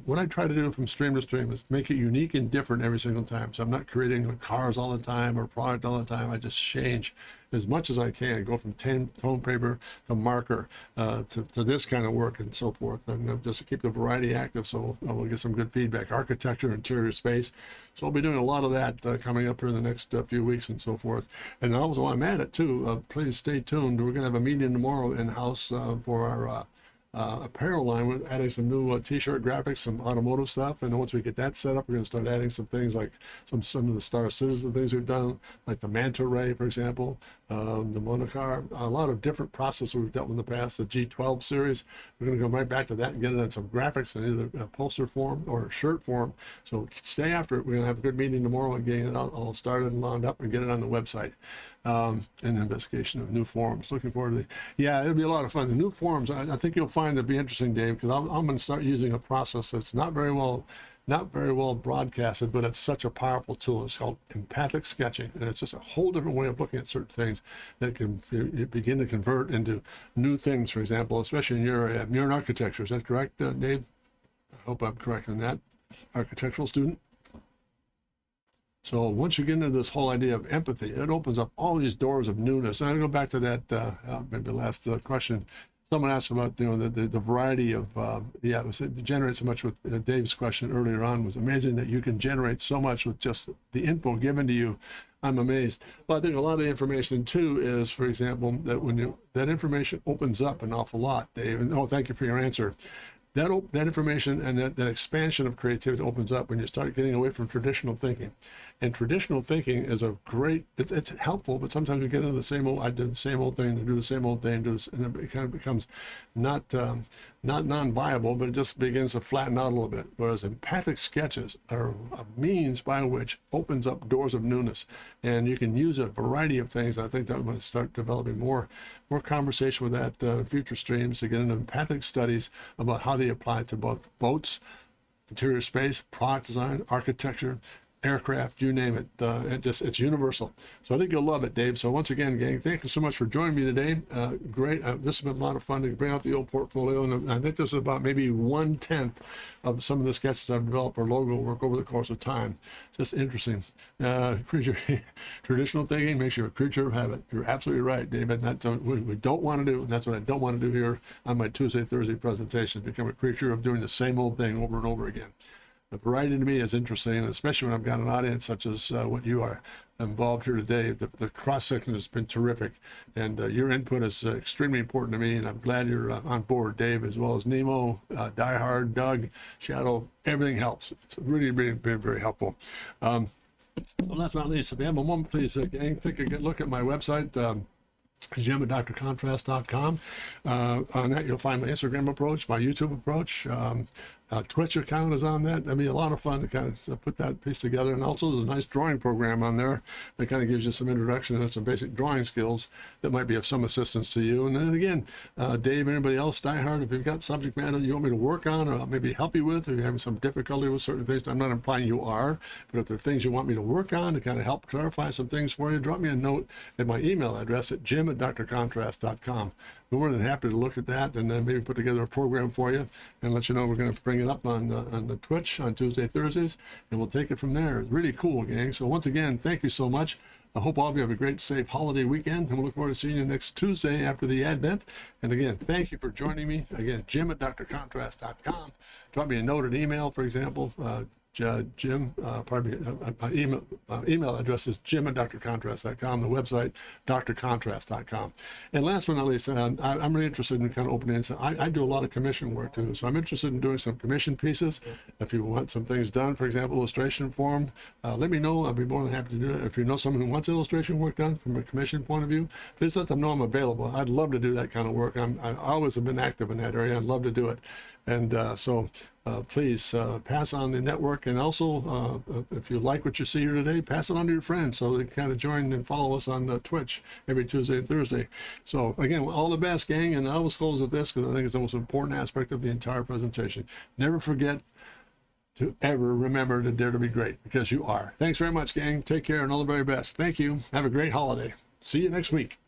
what I try to do from stream to stream is make it unique and different every single time. So I'm not creating cars all the time or product all the time. I just change as much as I can, go from tone paper to marker to this kind of work and so forth. And just to keep the variety active so we'll get some good feedback. Architecture, interior space. So I'll be doing a lot of that coming up here in the next few weeks and so forth. And also while I'm at it too, please stay tuned. We're going to have a meeting tomorrow in-house for our apparel line. We're adding some new t-shirt graphics, some automotive stuff, and once we get that set up, we're going to start adding some things like some of the Star Citizen things we've done, like the Manta Ray, for example, the Monocar, a lot of different processes we've dealt with in the past. The G12 series, we're going to go right back to that and get it on some graphics in either poster form or shirt form. So stay after it. We're going to have a good meeting tomorrow and getting it all started and lined up and get it on the website. And investigation of new forms. Looking forward to it. Yeah, it'll be a lot of fun. The new forms, I think you'll find it'll be interesting, Dave, because I'm going to start using a process that's not very well broadcasted, but it's such a powerful tool. It's called empathic sketching, and it's just a whole different way of looking at certain things that can begin to convert into new things. For example, especially in your area, you're an architecture. Is that correct, Dave? I hope I'm correct in that. Architectural student. So once you get into this whole idea of empathy, it opens up all these doors of newness. And I go back to that maybe last question. Someone asked about the variety of it generates so much with Dave's question earlier on. It was amazing that you can generate so much with just the info given to you. I'm amazed. Well, I think a lot of the information too is, for example, that when that information opens up an awful lot, Dave. And thank you for your answer. That information and that expansion of creativity opens up when you start getting away from traditional thinking. And traditional thinking is it's helpful, but sometimes we get into the same old, I do the same old thing, do the same old thing, and it kind of becomes not non-viable, but it just begins to flatten out a little bit. Whereas empathic sketches are a means by which opens up doors of newness. And you can use a variety of things. I think that I'm going to start developing more conversation with that future streams to get into empathic studies about how they apply to both boats, interior space, product design, architecture, aircraft, you name it. It's universal. So I think you'll love it, Dave. So once again, gang, thank you so much for joining me today. Great. This has been a lot of fun to bring out the old portfolio. And I think this is about maybe 1/10 of some of the sketches I've developed for logo work over the course of time. Just interesting. Traditional thinking makes you a creature of habit. You're absolutely right, David. That's what we don't want to do. And that's what I don't want to do here on my Tuesday, Thursday presentations, become a creature of doing the same old thing over and over again. The variety to me is interesting, especially when I've got an audience such as what you are involved here today. The cross-section has been terrific, and your input is extremely important to me, and I'm glad you're on board, Dave, as well as Nemo, Die Hard, Doug, Shadow. Everything helps. It's really been very helpful. Well, last but not least, if you have a moment, please, gang, take a good look at my website, Jim at drcontrast.com. On that, you'll find my Instagram approach, my YouTube approach, Twitch account is on that. That'd be a lot of fun to kind of put that piece together. And also there's a nice drawing program on there that kind of gives you some introduction and some basic drawing skills that might be of some assistance to you. And then again, Dave, anybody else, Diehard, if you've got subject matter you want me to work on or maybe help you with, or you're having some difficulty with certain things, I'm not implying you are, but if there are things you want me to work on to kind of help clarify some things for you, drop me a note at my email address at jim@drcontrast.com. We're more than happy to look at that and then maybe put together a program for you and let you know we're going to bring it up on the Twitch on Tuesday, Thursdays, and we'll take it from there. It's really cool, gang. So once again, thank you so much. I hope all of you have a great, safe holiday weekend, and we'll look forward to seeing you next Tuesday after the Advent. And again, thank you for joining me. Again, jim@drcontrast.com. Drop me a note or email, for example. Jim, my email address is jim@drcontrast.com, the website, drcontrast.com. And last but not least, I'm really interested in kind of opening, I do a lot of commission work too, so I'm interested in doing some commission pieces. If you want some things done, for example, illustration form, let me know. I'll be more than happy to do it. If you know someone who wants illustration work done from a commission point of view, please let them know I'm available. I'd love to do that kind of work. I always have been active in that area. I'd love to do it. And so please pass on the network, and also if you like what you see here today, pass it on to your friends so they can kind of join and follow us on Twitch every Tuesday and Thursday. So again, all the best, gang, and I always close with this because I think it's the most important aspect of the entire presentation. Never forget to ever remember to dare to be great, because you are. Thanks very much, gang. Take care and all the very best. Thank you. Have a great holiday. See you next week.